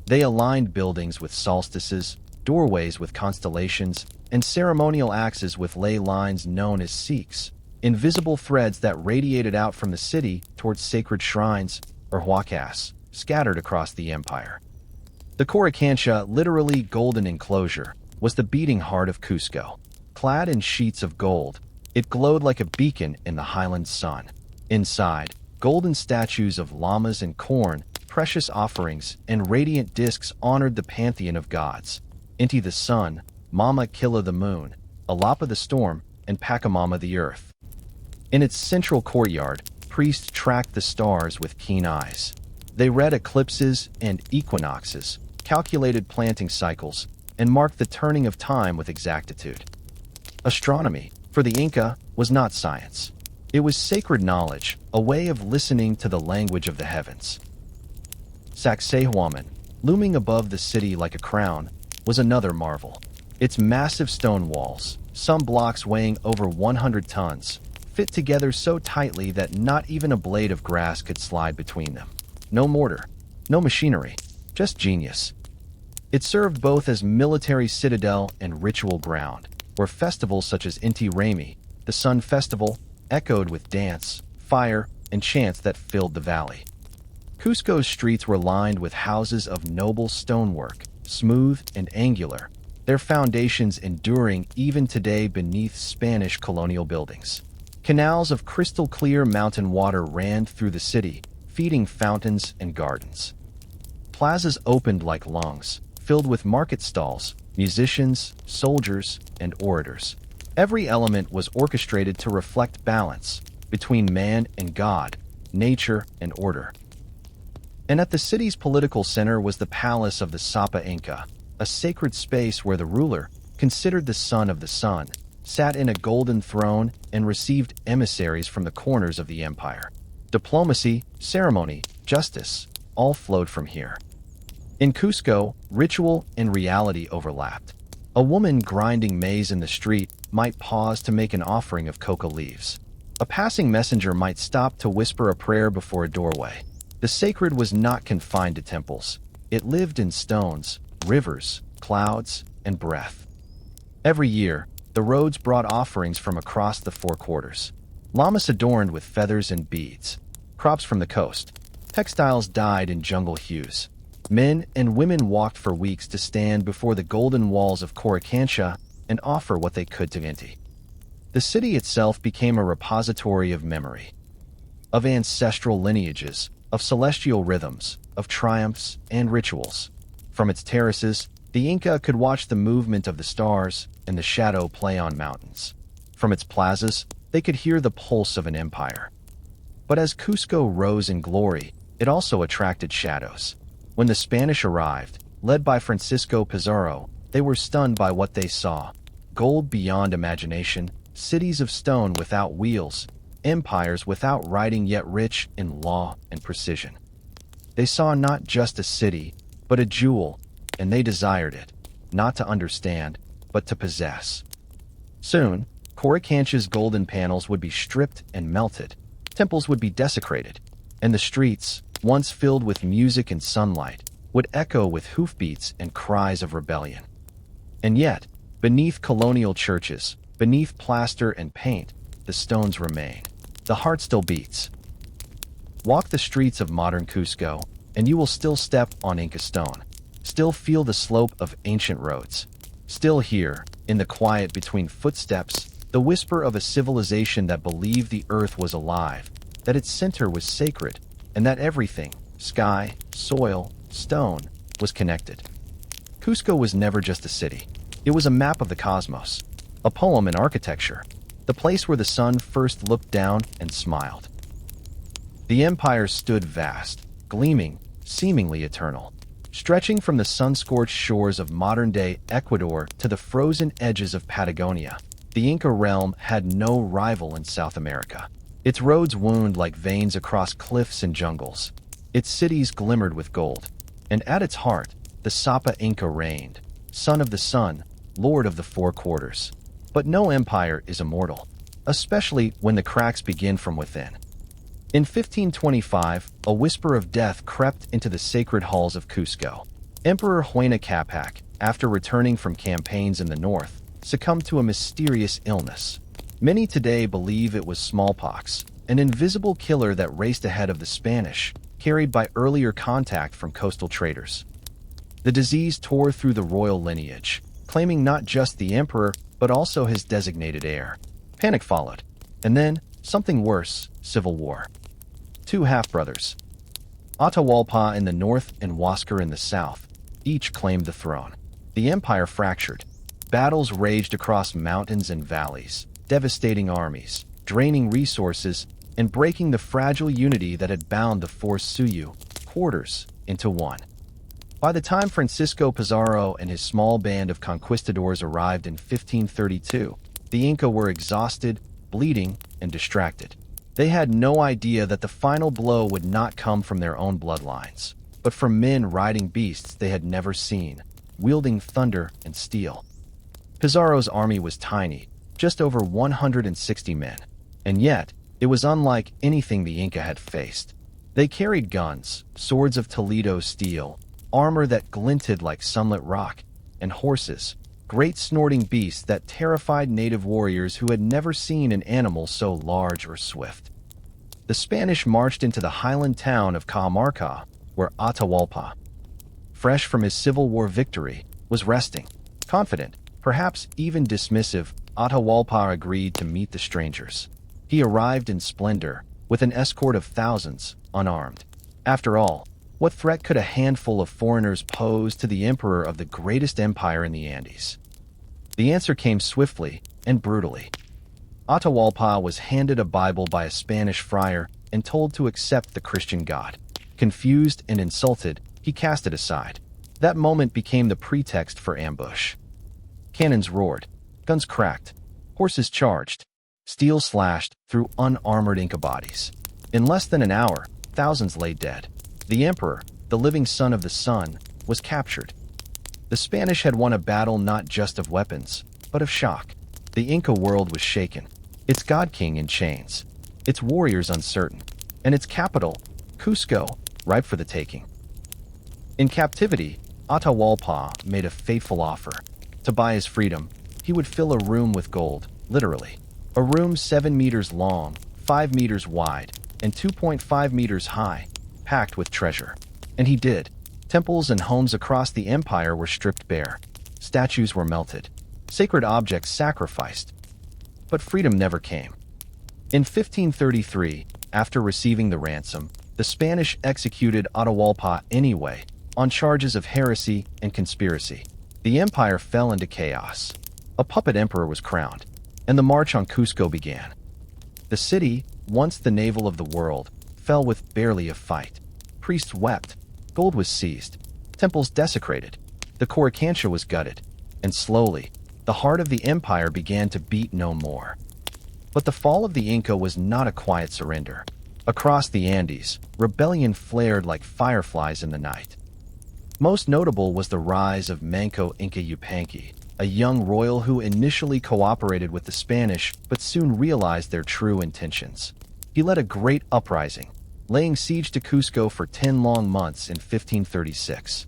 They aligned buildings with solstices, doorways with constellations, and ceremonial axes with ley lines known as Sikhs, invisible threads that radiated out from the city towards sacred shrines, or huacas, scattered across the empire. The Coricancha, literally golden enclosure, was the beating heart of Cusco. Clad in sheets of gold, it glowed like a beacon in the highland sun. Inside, golden statues of llamas and corn, precious offerings, and radiant discs honored the pantheon of gods: Inti the sun, Mama Killa the moon, Alapa the storm, and Pachamama the earth. In its central courtyard, priests tracked the stars with keen eyes. They read eclipses and equinoxes, calculated planting cycles, and marked the turning of time with exactitude. Astronomy, for the Inca, was not science. It was sacred knowledge, a way of listening to the language of the heavens. Sacsayhuaman, looming above the city like a crown, was another marvel. Its massive stone walls, some blocks weighing over 100 tons, fit together so tightly that not even a blade of grass could slide between them. No mortar, no machinery, just genius. It served both as military citadel and ritual ground, where festivals such as Inti Raymi, the Sun Festival, echoed with dance, fire, and chants that filled the valley. Cusco's streets were lined with houses of noble stonework, smooth and angular, their foundations enduring even today beneath Spanish colonial buildings. Canals of crystal-clear mountain water ran through the city, feeding fountains and gardens. Plazas opened like lungs, filled with market stalls, musicians, soldiers, and orators. Every element was orchestrated to reflect balance between man and God, nature and order. And at the city's political center was the palace of the Sapa Inca, a sacred space where the ruler, considered the son of the sun, sat in a golden throne and received emissaries from the corners of the empire. Diplomacy, ceremony, justice, all flowed from here. In Cusco, ritual and reality overlapped. A woman grinding maize in the street might pause to make an offering of coca leaves. A passing messenger might stop to whisper a prayer before a doorway. The sacred was not confined to temples. It lived in stones, rivers, clouds, and breath. Every year, the roads brought offerings from across the four quarters. Llamas adorned with feathers and beads. Crops from the coast. Textiles dyed in jungle hues. Men and women walked for weeks to stand before the golden walls of Coricancha and offer what they could to Inti. The city itself became a repository of memory, of ancestral lineages, of celestial rhythms, of triumphs and rituals. From its terraces, the Inca could watch the movement of the stars and the shadow play on mountains. From its plazas, they could hear the pulse of an empire. But as Cusco rose in glory, it also attracted shadows. When the Spanish arrived, led by Francisco Pizarro, they were stunned by what they saw: gold beyond imagination, cities of stone without wheels, empires without writing yet rich in law and precision. They saw not just a city, but a jewel, and they desired it, not to understand, but to possess. Soon, Coricancha's golden panels would be stripped and melted, temples would be desecrated, and the streets, once filled with music and sunlight, would echo with hoofbeats and cries of rebellion. And yet, beneath colonial churches, beneath plaster and paint, the stones remain. The heart still beats. Walk the streets of modern Cusco, and you will still step on Inca stone, still feel the slope of ancient roads, still hear, in the quiet between footsteps, the whisper of a civilization that believed the earth was alive, that its center was sacred, and that everything, sky, soil, stone, was connected. Cusco was never just a city. It was a map of the cosmos, a poem in architecture, the place where the sun first looked down and smiled. The empire stood vast, gleaming, seemingly eternal, stretching from the sun-scorched shores of modern-day Ecuador to the frozen edges of Patagonia. The Inca realm had no rival in South America. Its roads wound like veins across cliffs and jungles. Its cities glimmered with gold. And at its heart, the Sapa Inca reigned, son of the sun, lord of the four quarters. But no empire is immortal, especially when the cracks begin from within. In 1525, a whisper of death crept into the sacred halls of Cusco. Emperor Huayna Capac, after returning from campaigns in the north, succumbed to a mysterious illness. Many today believe it was smallpox, an invisible killer that raced ahead of the Spanish, carried by earlier contact from coastal traders. The disease tore through the royal lineage, claiming not just the emperor, but also his designated heir. Panic followed, and then, something worse, civil war. Two half-brothers, Atahualpa in the north and Huáscar in the south, each claimed the throne. The empire fractured. Battles raged across mountains and valleys, devastating armies, draining resources, and breaking the fragile unity that had bound the four Suyu quarters into one. By the time Francisco Pizarro and his small band of conquistadors arrived in 1532, the Inca were exhausted, bleeding, and distracted. They had no idea that the final blow would not come from their own bloodlines, but from men riding beasts they had never seen, wielding thunder and steel. Pizarro's army was tiny, just over 160 men, and yet it was unlike anything the Inca had faced. They carried guns, swords of Toledo steel, armor that glinted like sunlit rock, and horses, great snorting beasts that terrified native warriors who had never seen an animal so large or swift. The Spanish marched into the highland town of Cajamarca, where Atahualpa, fresh from his Civil War victory, was resting. Confident, perhaps even dismissive, Atahualpa agreed to meet the strangers. He arrived in splendor, with an escort of thousands, unarmed. After all, what threat could a handful of foreigners pose to the emperor of the greatest empire in the Andes? The answer came swiftly and brutally. Atahualpa was handed a Bible by a Spanish friar and told to accept the Christian God. Confused and insulted, he cast it aside. That moment became the pretext for ambush. Cannons roared, guns cracked, horses charged, steel slashed through unarmored Inca bodies. In less than an hour, thousands lay dead. The emperor, the living son of the sun, was captured. The Spanish had won a battle not just of weapons, but of shock. The Inca world was shaken, its god-king in chains, its warriors uncertain, and its capital, Cusco, ripe for the taking. In captivity, Atahualpa made a fateful offer. To buy his freedom, he would fill a room with gold, literally. A room 7 meters long, 5 meters wide, and 2.5 meters high, packed with treasure. And he did. Temples and homes across the empire were stripped bare. Statues were melted. Sacred objects sacrificed. But freedom never came. In 1533, after receiving the ransom, the Spanish executed Atahualpa anyway, on charges of heresy and conspiracy. The empire fell into chaos. A puppet emperor was crowned, and the march on Cusco began. The city, once the navel of the world, fell with barely a fight. Priests wept. Gold was seized. Temples desecrated. The Coricancha was gutted. And slowly, the heart of the empire began to beat no more. But the fall of the Inca was not a quiet surrender. Across the Andes, rebellion flared like fireflies in the night. Most notable was the rise of Manco Inca Yupanqui, a young royal who initially cooperated with the Spanish but soon realized their true intentions. He led a great uprising, laying siege to Cusco for 10 long months in 1536.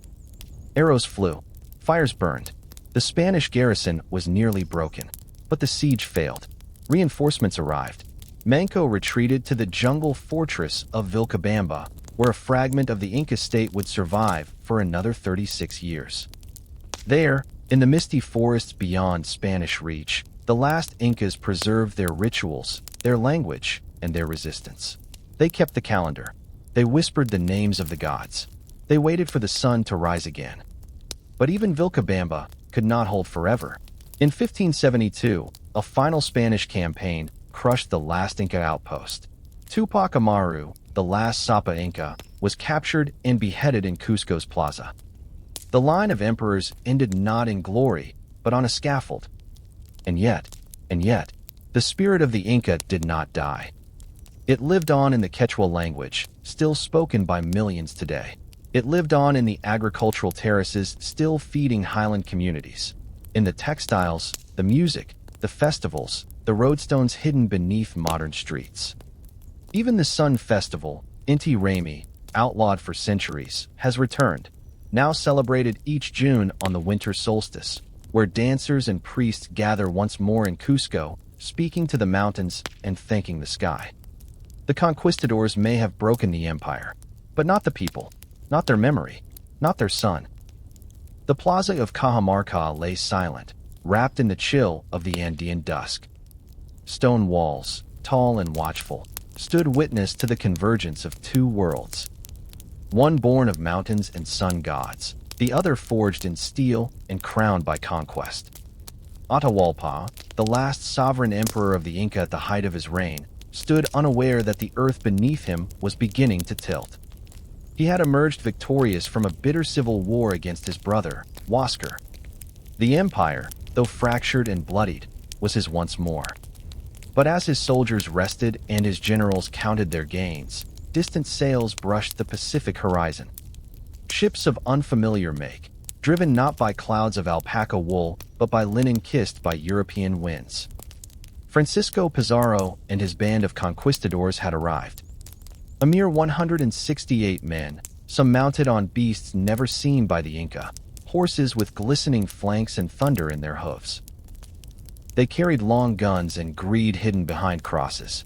Arrows flew, fires burned. The Spanish garrison was nearly broken, but the siege failed. Reinforcements arrived. Manco retreated to the jungle fortress of Vilcabamba, where a fragment of the Inca state would survive for another 36 years. There, in the misty forests beyond Spanish reach, the last Incas preserved their rituals, their language, and their resistance. They kept the calendar. They whispered the names of the gods. They waited for the sun to rise again. But even Vilcabamba could not hold forever. In 1572, a final Spanish campaign crushed the last Inca outpost. Tupac Amaru, the last Sapa Inca, was captured and beheaded in Cusco's plaza. The line of emperors ended not in glory, but on a scaffold. And yet, the spirit of the Inca did not die. It lived on in the Quechua language, still spoken by millions today. It lived on in the agricultural terraces, still feeding highland communities. In the textiles, the music, the festivals, the roadstones hidden beneath modern streets. Even the Sun Festival, Inti Raymi, outlawed for centuries, has returned, now celebrated each June on the winter solstice, where dancers and priests gather once more in Cusco, speaking to the mountains and thanking the sky. The conquistadors may have broken the empire, but not the people, not their memory, not their sun. The plaza of Cajamarca lay silent, wrapped in the chill of the Andean dusk. Stone walls, tall and watchful, stood witness to the convergence of two worlds. One born of mountains and sun gods, the other forged in steel and crowned by conquest. Atahualpa, the last sovereign emperor of the Inca at the height of his reign, stood unaware that the earth beneath him was beginning to tilt. He had emerged victorious from a bitter civil war against his brother, Huáscar. The empire, though fractured and bloodied, was his once more. But as his soldiers rested and his generals counted their gains, distant sails brushed the Pacific horizon. Ships of unfamiliar make, driven not by clouds of alpaca wool, but by linen kissed by European winds. Francisco Pizarro and his band of conquistadors had arrived. A mere 168 men, some mounted on beasts never seen by the Inca, horses with glistening flanks and thunder in their hoofs. They carried long guns and greed hidden behind crosses.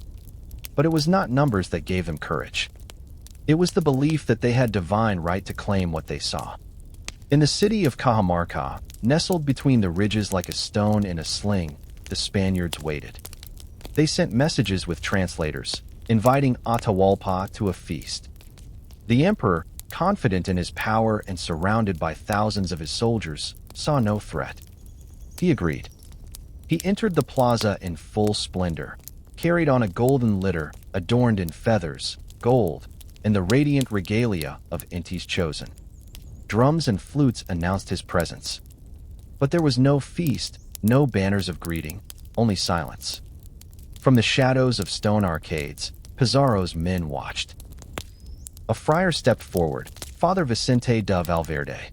But it was not numbers that gave them courage. It was the belief that they had divine right to claim what they saw. In the city of Cajamarca, nestled between the ridges like a stone in a sling, the Spaniards waited. They sent messages with translators, inviting Atahualpa to a feast. The emperor, confident in his power and surrounded by thousands of his soldiers, saw no threat. He agreed. He entered the plaza in full splendor, carried on a golden litter adorned in feathers, gold, and the radiant regalia of Inti's chosen. Drums and flutes announced his presence. But there was no feast, no banners of greeting, only silence. From the shadows of stone arcades, Pizarro's men watched. A friar stepped forward, Father Vicente de Valverde.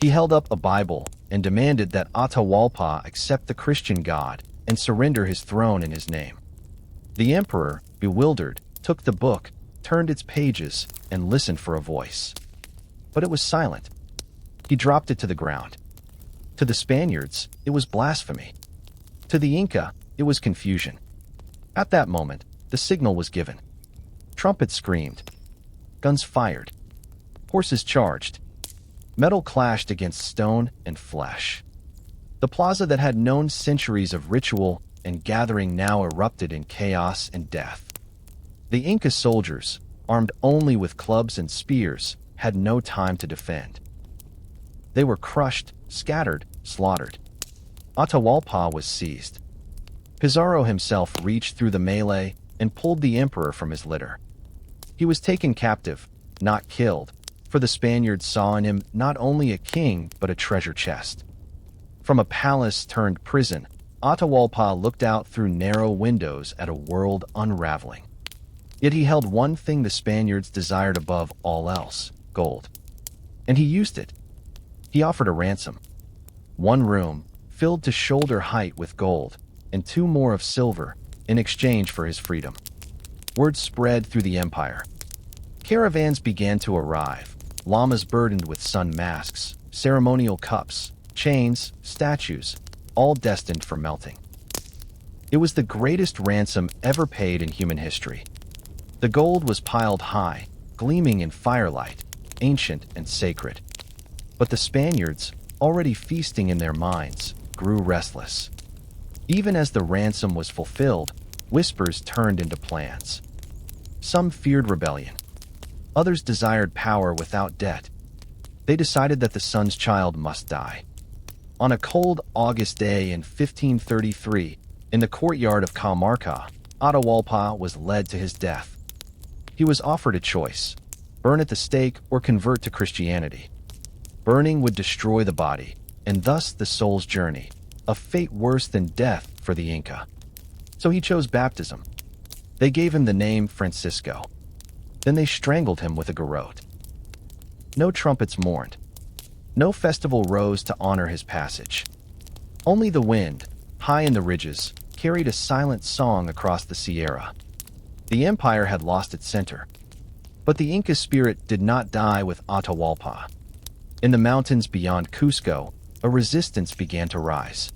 He held up a Bible and demanded that Atahualpa accept the Christian God and surrender his throne in his name. The emperor, bewildered, took the book, turned its pages, and listened for a voice. But it was silent. He dropped it to the ground. To the Spaniards, it was blasphemy. To the Inca, it was confusion. At that moment, the signal was given. Trumpets screamed. Guns fired. Horses charged. Metal clashed against stone and flesh. The plaza that had known centuries of ritual and gathering now erupted in chaos and death. The Inca soldiers, armed only with clubs and spears, had no time to defend. They were crushed, scattered, slaughtered. Atahualpa was seized. Pizarro himself reached through the melee and pulled the emperor from his litter. He was taken captive, not killed, for the Spaniards saw in him not only a king but a treasure chest. From a palace turned prison, Atahualpa looked out through narrow windows at a world unraveling. Yet he held one thing the Spaniards desired above all else: gold. And he used it. He offered a ransom. One room, filled to shoulder height with gold, and two more of silver, in exchange for his freedom. Word spread through the empire. Caravans began to arrive, llamas burdened with sun masks, ceremonial cups, chains, statues, all destined for melting. It was the greatest ransom ever paid in human history. The gold was piled high, gleaming in firelight, ancient and sacred. But the Spaniards, already feasting in their minds, grew restless. Even as the ransom was fulfilled, whispers turned into plans. Some feared rebellion. Others desired power without debt. They decided that the sun's child must die. On a cold August day in 1533, in the courtyard of Cajamarca, Atahualpa was led to his death. He was offered a choice: burn at the stake or convert to Christianity. Burning would destroy the body, and thus the soul's journey, a fate worse than death for the Inca. So he chose baptism. They gave him the name Francisco. Then they strangled him with a garrote. No trumpets mourned. No festival rose to honor his passage. Only the wind, high in the ridges, carried a silent song across the Sierra. The empire had lost its center. But the Inca spirit did not die with Atahualpa. In the mountains beyond Cusco, a resistance began to rise.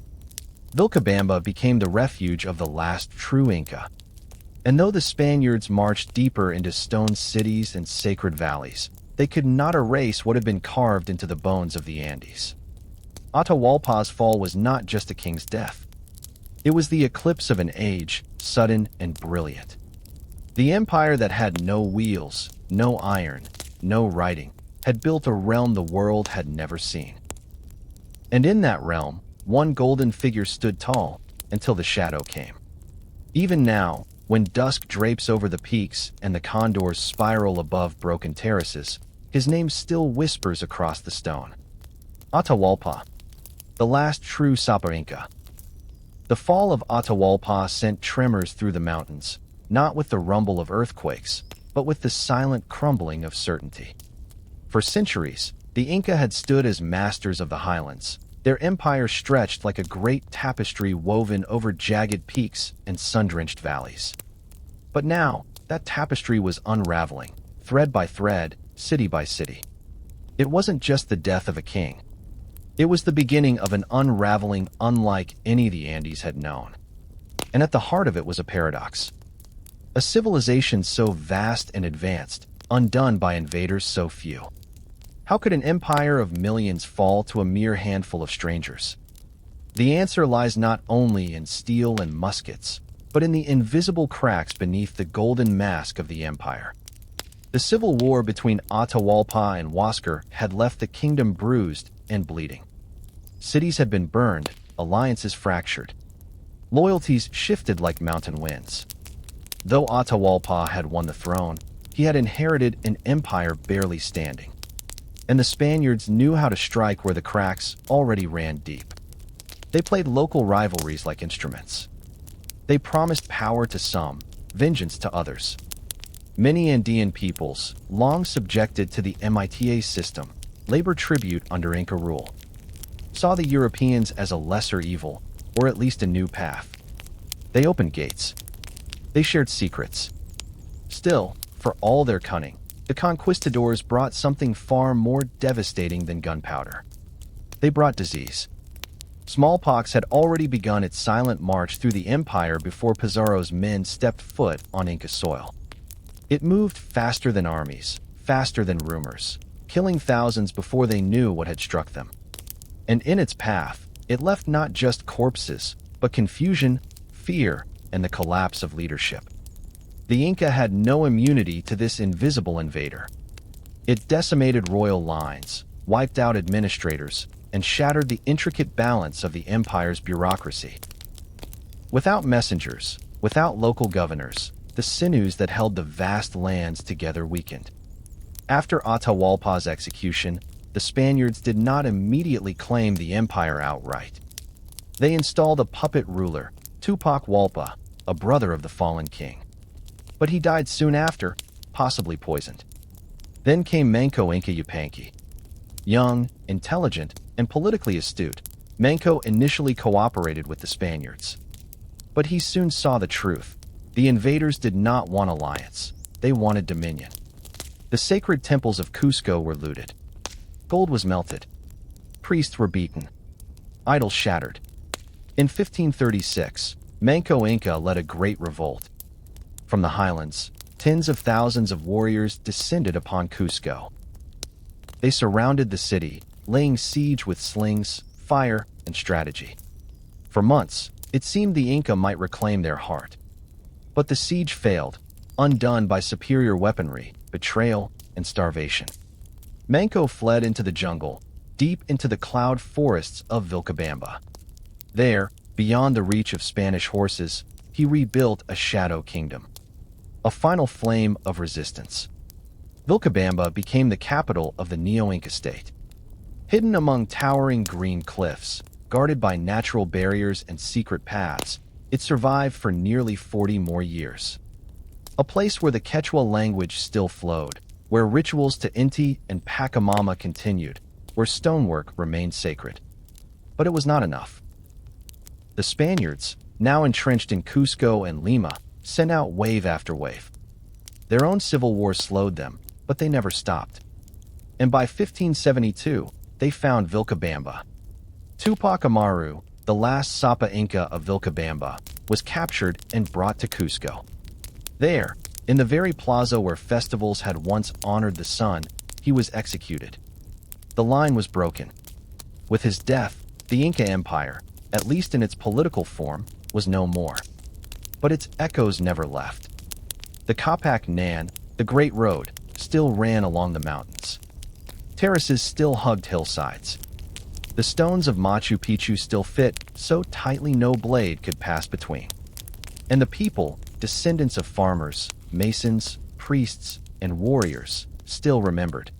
Vilcabamba became the refuge of the last true Inca. And though the Spaniards marched deeper into stone cities and sacred valleys, they could not erase what had been carved into the bones of the Andes. Atahualpa's fall was not just a king's death. It was the eclipse of an age, sudden and brilliant. The empire that had no wheels, no iron, no writing, had built a realm the world had never seen. And in that realm, one golden figure stood tall until the shadow came. Even now, when dusk drapes over the peaks and the condors spiral above broken terraces, his name still whispers across the stone. Atahualpa, the last true Sapa Inca. The fall of Atahualpa sent tremors through the mountains, not with the rumble of earthquakes, but with the silent crumbling of certainty. For centuries, the Inca had stood as masters of the highlands. Their empire stretched like a great tapestry woven over jagged peaks and sun-drenched valleys. But now, that tapestry was unraveling, thread by thread, city by city. It wasn't just the death of a king. It was the beginning of an unraveling unlike any the Andes had known. And at the heart of it was a paradox. A civilization so vast and advanced, undone by invaders so few. How could an empire of millions fall to a mere handful of strangers? The answer lies not only in steel and muskets, but in the invisible cracks beneath the golden mask of the empire. The civil war between Atahualpa and Huáscar had left the kingdom bruised and bleeding. Cities had been burned, alliances fractured. Loyalties shifted like mountain winds. Though Atahualpa had won the throne, he had inherited an empire barely standing. And the Spaniards knew how to strike where the cracks already ran deep. They played local rivalries like instruments. They promised power to some, vengeance to others. Many Andean peoples, long subjected to the MITA system, labor tribute under Inca rule, saw the Europeans as a lesser evil, or at least a new path. They opened gates. They shared secrets. Still, for all their cunning, the conquistadors brought something far more devastating than gunpowder. They brought disease. Smallpox had already begun its silent march through the empire before Pizarro's men stepped foot on Inca soil. It moved faster than armies, faster than rumors, killing thousands before they knew what had struck them. And in its path, it left not just corpses, but confusion, fear, and the collapse of leadership. The Inca had no immunity to this invisible invader. It decimated royal lines, wiped out administrators, and shattered the intricate balance of the empire's bureaucracy. Without messengers, without local governors, the sinews that held the vast lands together weakened. After Atahualpa's execution, the Spaniards did not immediately claim the empire outright. They installed a puppet ruler, Tupac Hualpa, a brother of the fallen king. But he died soon after, possibly poisoned. Then came Manco Inca Yupanqui. Young, intelligent, and politically astute, Manco initially cooperated with the Spaniards. But he soon saw the truth. The invaders did not want alliance. They wanted dominion. The sacred temples of Cusco were looted. Gold was melted. Priests were beaten. Idols shattered. In 1536, Manco Inca led a great revolt. From the highlands, tens of thousands of warriors descended upon Cusco. They surrounded the city, laying siege with slings, fire, and strategy. For months, it seemed the Inca might reclaim their heart. But the siege failed, undone by superior weaponry, betrayal, and starvation. Manco fled into the jungle, deep into the cloud forests of Vilcabamba. There, beyond the reach of Spanish horses, he rebuilt a shadow kingdom. A final flame of resistance. Vilcabamba became the capital of the Neo-Inca state. Hidden among towering green cliffs, guarded by natural barriers and secret paths, it survived for nearly 40 more years. A place where the Quechua language still flowed, where rituals to Inti and Pachamama continued, where stonework remained sacred. But it was not enough. The Spaniards, now entrenched in Cusco and Lima, sent out wave after wave. Their own civil war slowed them, but they never stopped. And by 1572, they found Vilcabamba. Tupac Amaru, the last Sapa Inca of Vilcabamba, was captured and brought to Cusco. There, in the very plaza where festivals had once honored the sun, he was executed. The line was broken. With his death, the Inca Empire, at least in its political form, was no more. But its echoes never left. The Capac Nan, the Great Road, still ran along the mountains. Terraces still hugged hillsides. The stones of Machu Picchu still fit so tightly no blade could pass between. And the people, descendants of farmers, masons, priests, and warriors, still remembered.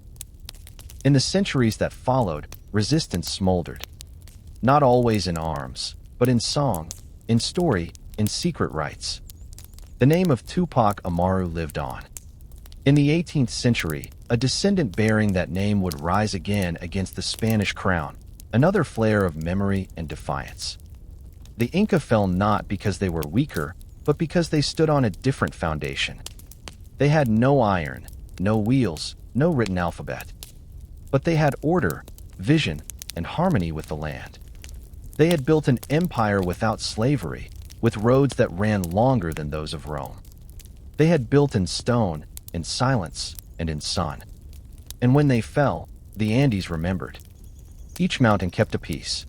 In the centuries that followed, resistance smoldered. Not always in arms, but in song, in story, in secret rites. The name of Tupac Amaru lived on. In the 18th century, a descendant bearing that name would rise again against the Spanish crown, another flare of memory and defiance. The Inca fell not because they were weaker, but because they stood on a different foundation. They had no iron, no wheels, no written alphabet. But they had order, vision, and harmony with the land. They had built an empire without slavery, with roads that ran longer than those of Rome. They had built in stone, in silence, and in sun. And when they fell, the Andes remembered. Each mountain kept a peace.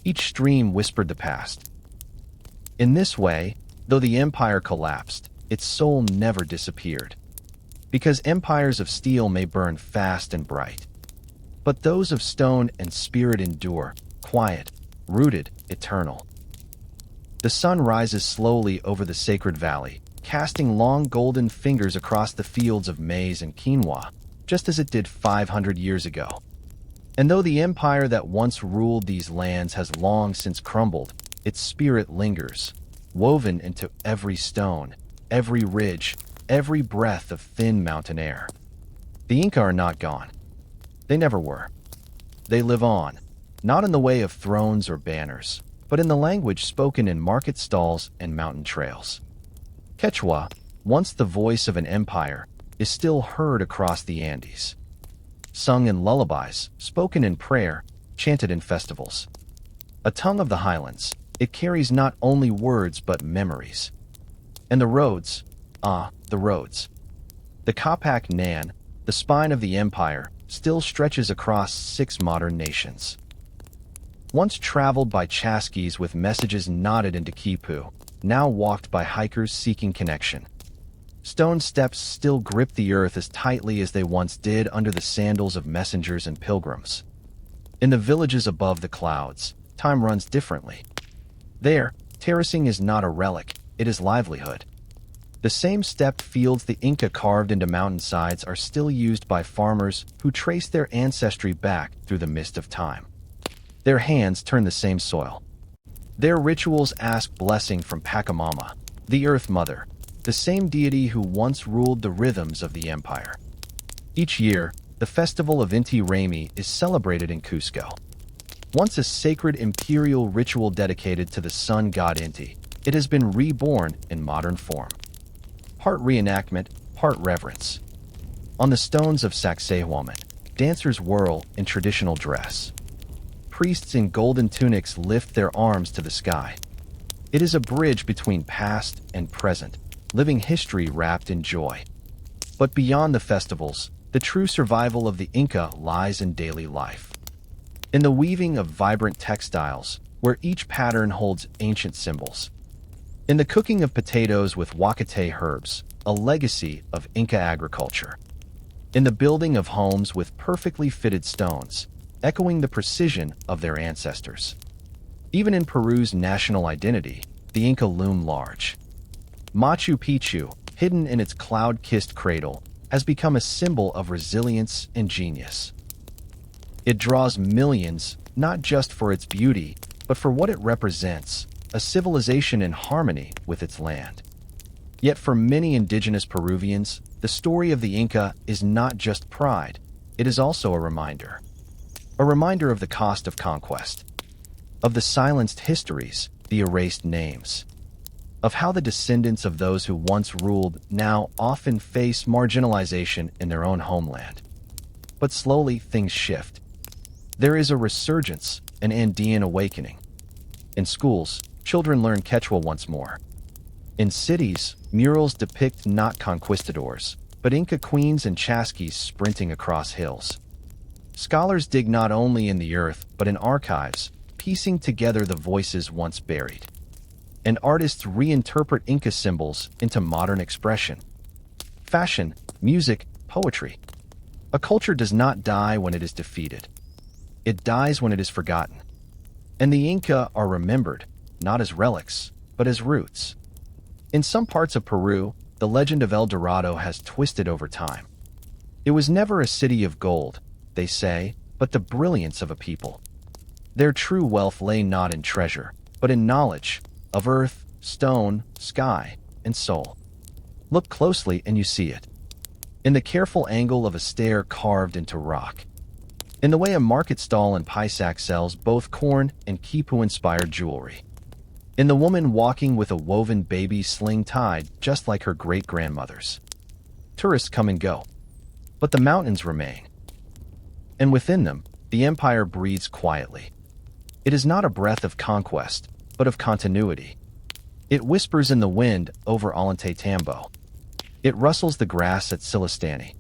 Each stream whispered the past. In this way, though the empire collapsed, its soul never disappeared. Because empires of steel may burn fast and bright. But those of stone and spirit endure, quiet, rooted, eternal. The sun rises slowly over the sacred valley, casting long golden fingers across the fields of maize and quinoa, just as it did 500 years ago. And though the empire that once ruled these lands has long since crumbled, its spirit lingers, woven into every stone, every ridge, every breath of thin mountain air. The Inca are not gone. They never were. They live on, not in the way of thrones or banners, but in the language spoken in market stalls and mountain trails. Quechua, once the voice of an empire, is still heard across the Andes. Sung in lullabies, spoken in prayer, chanted in festivals. A tongue of the highlands, it carries not only words but memories. And the roads, the roads. The Capac Nan, the spine of the empire, still stretches across 6 modern nations. Once traveled by Chaskis with messages knotted into Quipu, now walked by hikers seeking connection. Stone steps still grip the earth as tightly as they once did under the sandals of messengers and pilgrims. In the villages above the clouds, time runs differently. There, terracing is not a relic, it is livelihood. The same stepped fields the Inca carved into mountainsides are still used by farmers who trace their ancestry back through the mist of time. Their hands turn the same soil. Their rituals ask blessing from Pachamama, the Earth Mother, the same deity who once ruled the rhythms of the empire. Each year, the festival of Inti Raymi is celebrated in Cusco. Once a sacred imperial ritual dedicated to the sun god Inti, it has been reborn in modern form. Part reenactment, part reverence. On the stones of Sacsayhuaman, dancers whirl in traditional dress. Priests in golden tunics lift their arms to the sky. It is a bridge between past and present, living history wrapped in joy. But beyond the festivals, the true survival of the Inca lies in daily life. In the weaving of vibrant textiles, where each pattern holds ancient symbols. In the cooking of potatoes with huacate herbs, a legacy of Inca agriculture. In the building of homes with perfectly fitted stones, echoing the precision of their ancestors. Even in Peru's national identity, the Inca loom large. Machu Picchu, hidden in its cloud-kissed cradle, has become a symbol of resilience and genius. It draws millions, not just for its beauty, but for what it represents, a civilization in harmony with its land. Yet for many indigenous Peruvians, the story of the Inca is not just pride, it is also a reminder. A reminder of the cost of conquest, of the silenced histories, the erased names, of how the descendants of those who once ruled now often face marginalization in their own homeland. But slowly things shift. There is a resurgence, an Andean awakening. In schools, children learn Quechua once more. In cities, murals depict not conquistadors, but Inca queens and chasquis sprinting across hills. Scholars dig not only in the earth, but in archives, piecing together the voices once buried. And artists reinterpret Inca symbols into modern expression. Fashion, music, poetry. A culture does not die when it is defeated. It dies when it is forgotten. And the Inca are remembered, not as relics, but as roots. In some parts of Peru, the legend of El Dorado has twisted over time. It was never a city of gold, they say, but the brilliance of a people. Their true wealth lay not in treasure, but in knowledge of earth, stone, sky, and soul. Look closely and you see it. In the careful angle of a stair carved into rock. In the way a market stall in Pisac sells both corn and quipu-inspired jewelry. In the woman walking with a woven baby sling tied just like her great-grandmother's. Tourists come and go, but the mountains remain. And within them, the empire breathes quietly. It is not a breath of conquest, but of continuity. It whispers in the wind over Ollantaytambo. It rustles the grass at Silistani.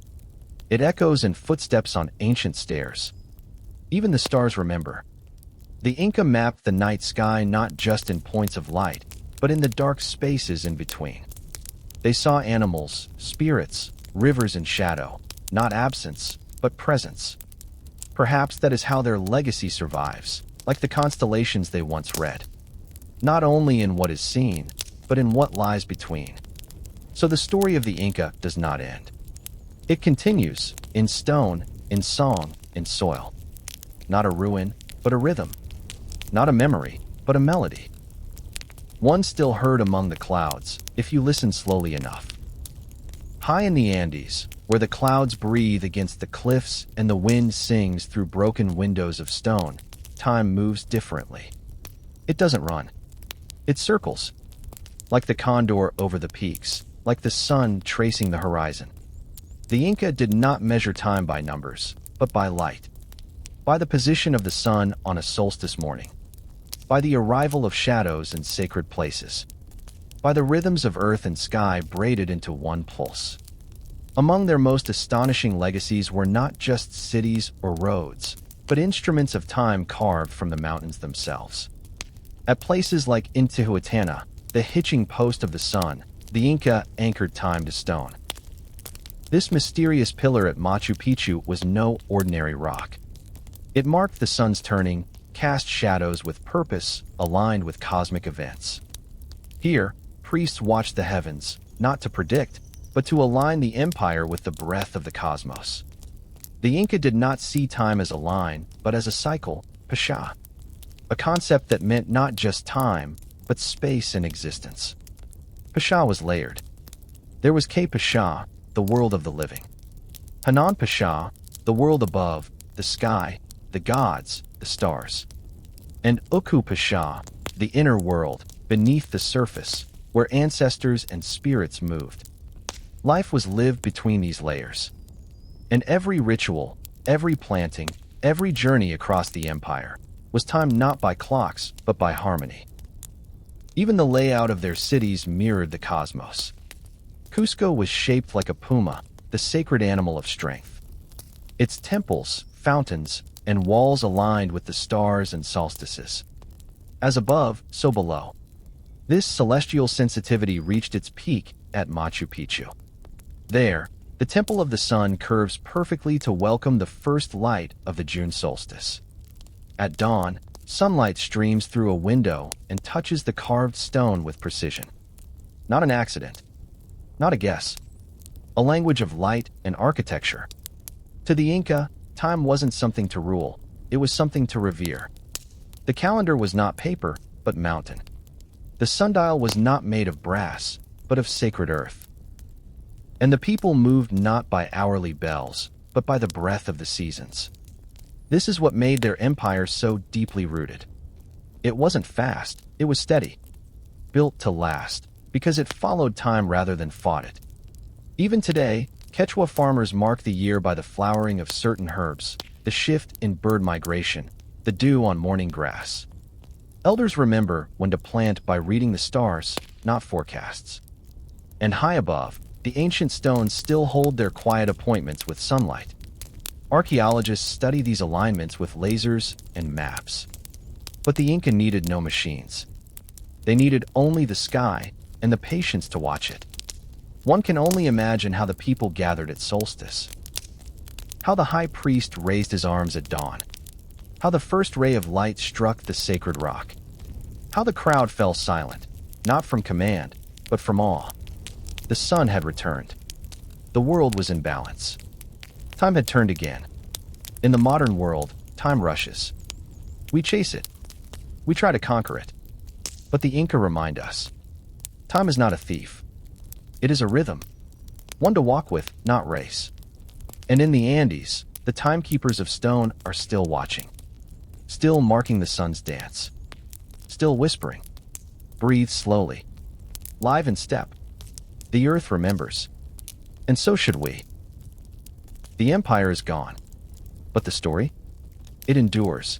It echoes in footsteps on ancient stairs. Even the stars remember. The Inca mapped the night sky not just in points of light, but in the dark spaces in between. They saw animals, spirits, rivers in shadow, not absence, but presence. Perhaps that is how their legacy survives, like the constellations they once read. Not only in what is seen, but in what lies between. So the story of the Inca does not end. It continues, in stone, in song, in soil. Not a ruin, but a rhythm. Not a memory, but a melody. One still heard among the clouds, if you listen slowly enough. High in the Andes, where the clouds breathe against the cliffs and the wind sings through broken windows of stone, time moves differently. It doesn't run. It circles. Like the condor over the peaks, like the sun tracing the horizon. The Inca did not measure time by numbers, but by light. By the position of the sun on a solstice morning. By the arrival of shadows in sacred places. By the rhythms of earth and sky braided into one pulse. Among their most astonishing legacies were not just cities or roads, but instruments of time carved from the mountains themselves. At places like Intihuatana, the hitching post of the sun, the Inca anchored time to stone. This mysterious pillar at Machu Picchu was no ordinary rock. It marked the sun's turning, cast shadows with purpose, aligned with cosmic events. Here, priests watched the heavens, not to predict, but to align the empire with the breath of the cosmos. The Inca did not see time as a line, but as a cycle, pasha. A concept that meant not just time, but space and existence. Pasha was layered. There was Ke Pasha, the world of the living. Hanan Pasha, the world above, the sky, the gods, the stars. And Uku Pasha, the inner world, beneath the surface, where ancestors and spirits moved. Life was lived between these layers. And every ritual, every planting, every journey across the empire was timed not by clocks, but by harmony. Even the layout of their cities mirrored the cosmos. Cusco was shaped like a puma, the sacred animal of strength. Its temples, fountains, and walls aligned with the stars and solstices. As above, so below. This celestial sensitivity reached its peak at Machu Picchu. There, the Temple of the Sun curves perfectly to welcome the first light of the June solstice. At dawn, sunlight streams through a window and touches the carved stone with precision. Not an accident. Not a guess. A language of light and architecture. To the Inca, time wasn't something to rule, it was something to revere. The calendar was not paper, but mountain. The sundial was not made of brass, but of sacred earth. And the people moved not by hourly bells, but by the breath of the seasons. This is what made their empire so deeply rooted. It wasn't fast, it was steady. Built to last, because it followed time rather than fought it. Even today, Quechua farmers mark the year by the flowering of certain herbs, the shift in bird migration, the dew on morning grass. Elders remember when to plant by reading the stars, not forecasts. And high above, the ancient stones still hold their quiet appointments with sunlight. Archaeologists study these alignments with lasers and maps. But the Inca needed no machines. They needed only the sky and the patience to watch it. One can only imagine how the people gathered at solstice. How the high priest raised his arms at dawn. How the first ray of light struck the sacred rock. How the crowd fell silent, not from command, but from awe. The sun had returned. The world was in balance. Time had turned again. In the modern world, time rushes. We chase it. We try to conquer it. But the Inca remind us. Time is not a thief. It is a rhythm. One to walk with, not race. And in the Andes, the timekeepers of stone are still watching. Still marking the sun's dance. Still whispering. Breathe slowly. Live in step. The earth remembers. And so should we. The empire is gone. But the story? It endures.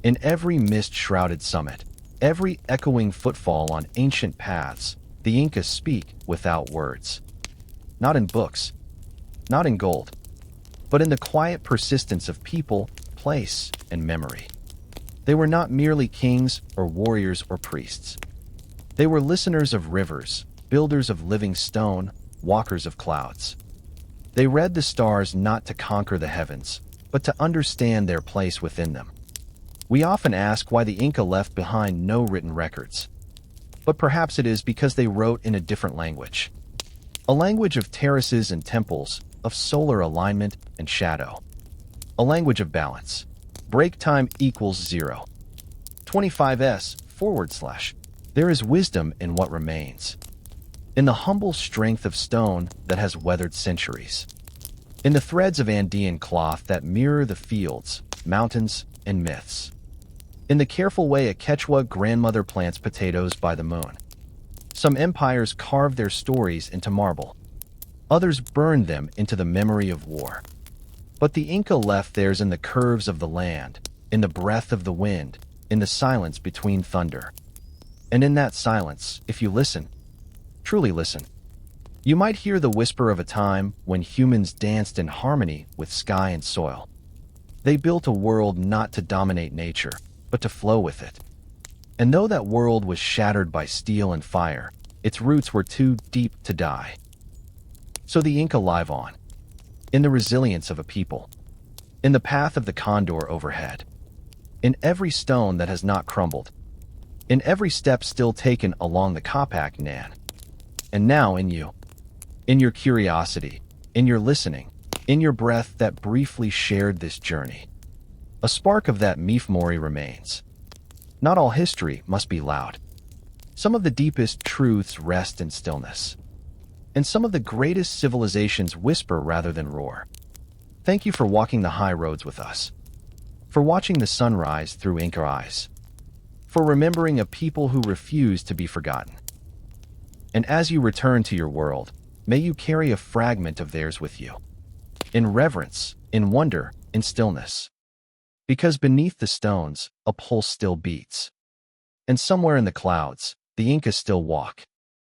In every mist-shrouded summit, every echoing footfall on ancient paths, the Incas speak without words. Not in books, not in gold, but in the quiet persistence of people, place, and memory. They were not merely kings or warriors or priests. They were listeners of rivers, builders of living stone, walkers of clouds. They read the stars not to conquer the heavens, but to understand their place within them. We often ask why the Inca left behind no written records. But perhaps it is because they wrote in a different language. A language of terraces and temples, of solar alignment and shadow. A language of balance. Break time equals 0. 25s / There is wisdom in what remains. In the humble strength of stone that has weathered centuries. In the threads of Andean cloth that mirror the fields, mountains, and myths. In the careful way a Quechua grandmother plants potatoes by the moon. Some empires carve their stories into marble. Others burned them into the memory of war. But the Inca left theirs in the curves of the land, in the breath of the wind, in the silence between thunder. And in that silence, if you listen, truly listen, you might hear the whisper of a time when humans danced in harmony with sky and soil. They built a world not to dominate nature, but to flow with it. And though that world was shattered by steel and fire, its roots were too deep to die. So the Inca live on, in the resilience of a people, in the path of the condor overhead, in every stone that has not crumbled, in every step still taken along the Capac Nan. And now in you, in your curiosity, in your listening, in your breath that briefly shared this journey. A spark of that Mifmori remains. Not all history must be loud. Some of the deepest truths rest in stillness. And some of the greatest civilizations whisper rather than roar. Thank you for walking the high roads with us. For watching the sunrise through Inca eyes. For remembering a people who refuse to be forgotten. And as you return to your world, may you carry a fragment of theirs with you. In reverence, in wonder, in stillness. Because beneath the stones, a pulse still beats. And somewhere in the clouds, the Incas still walk.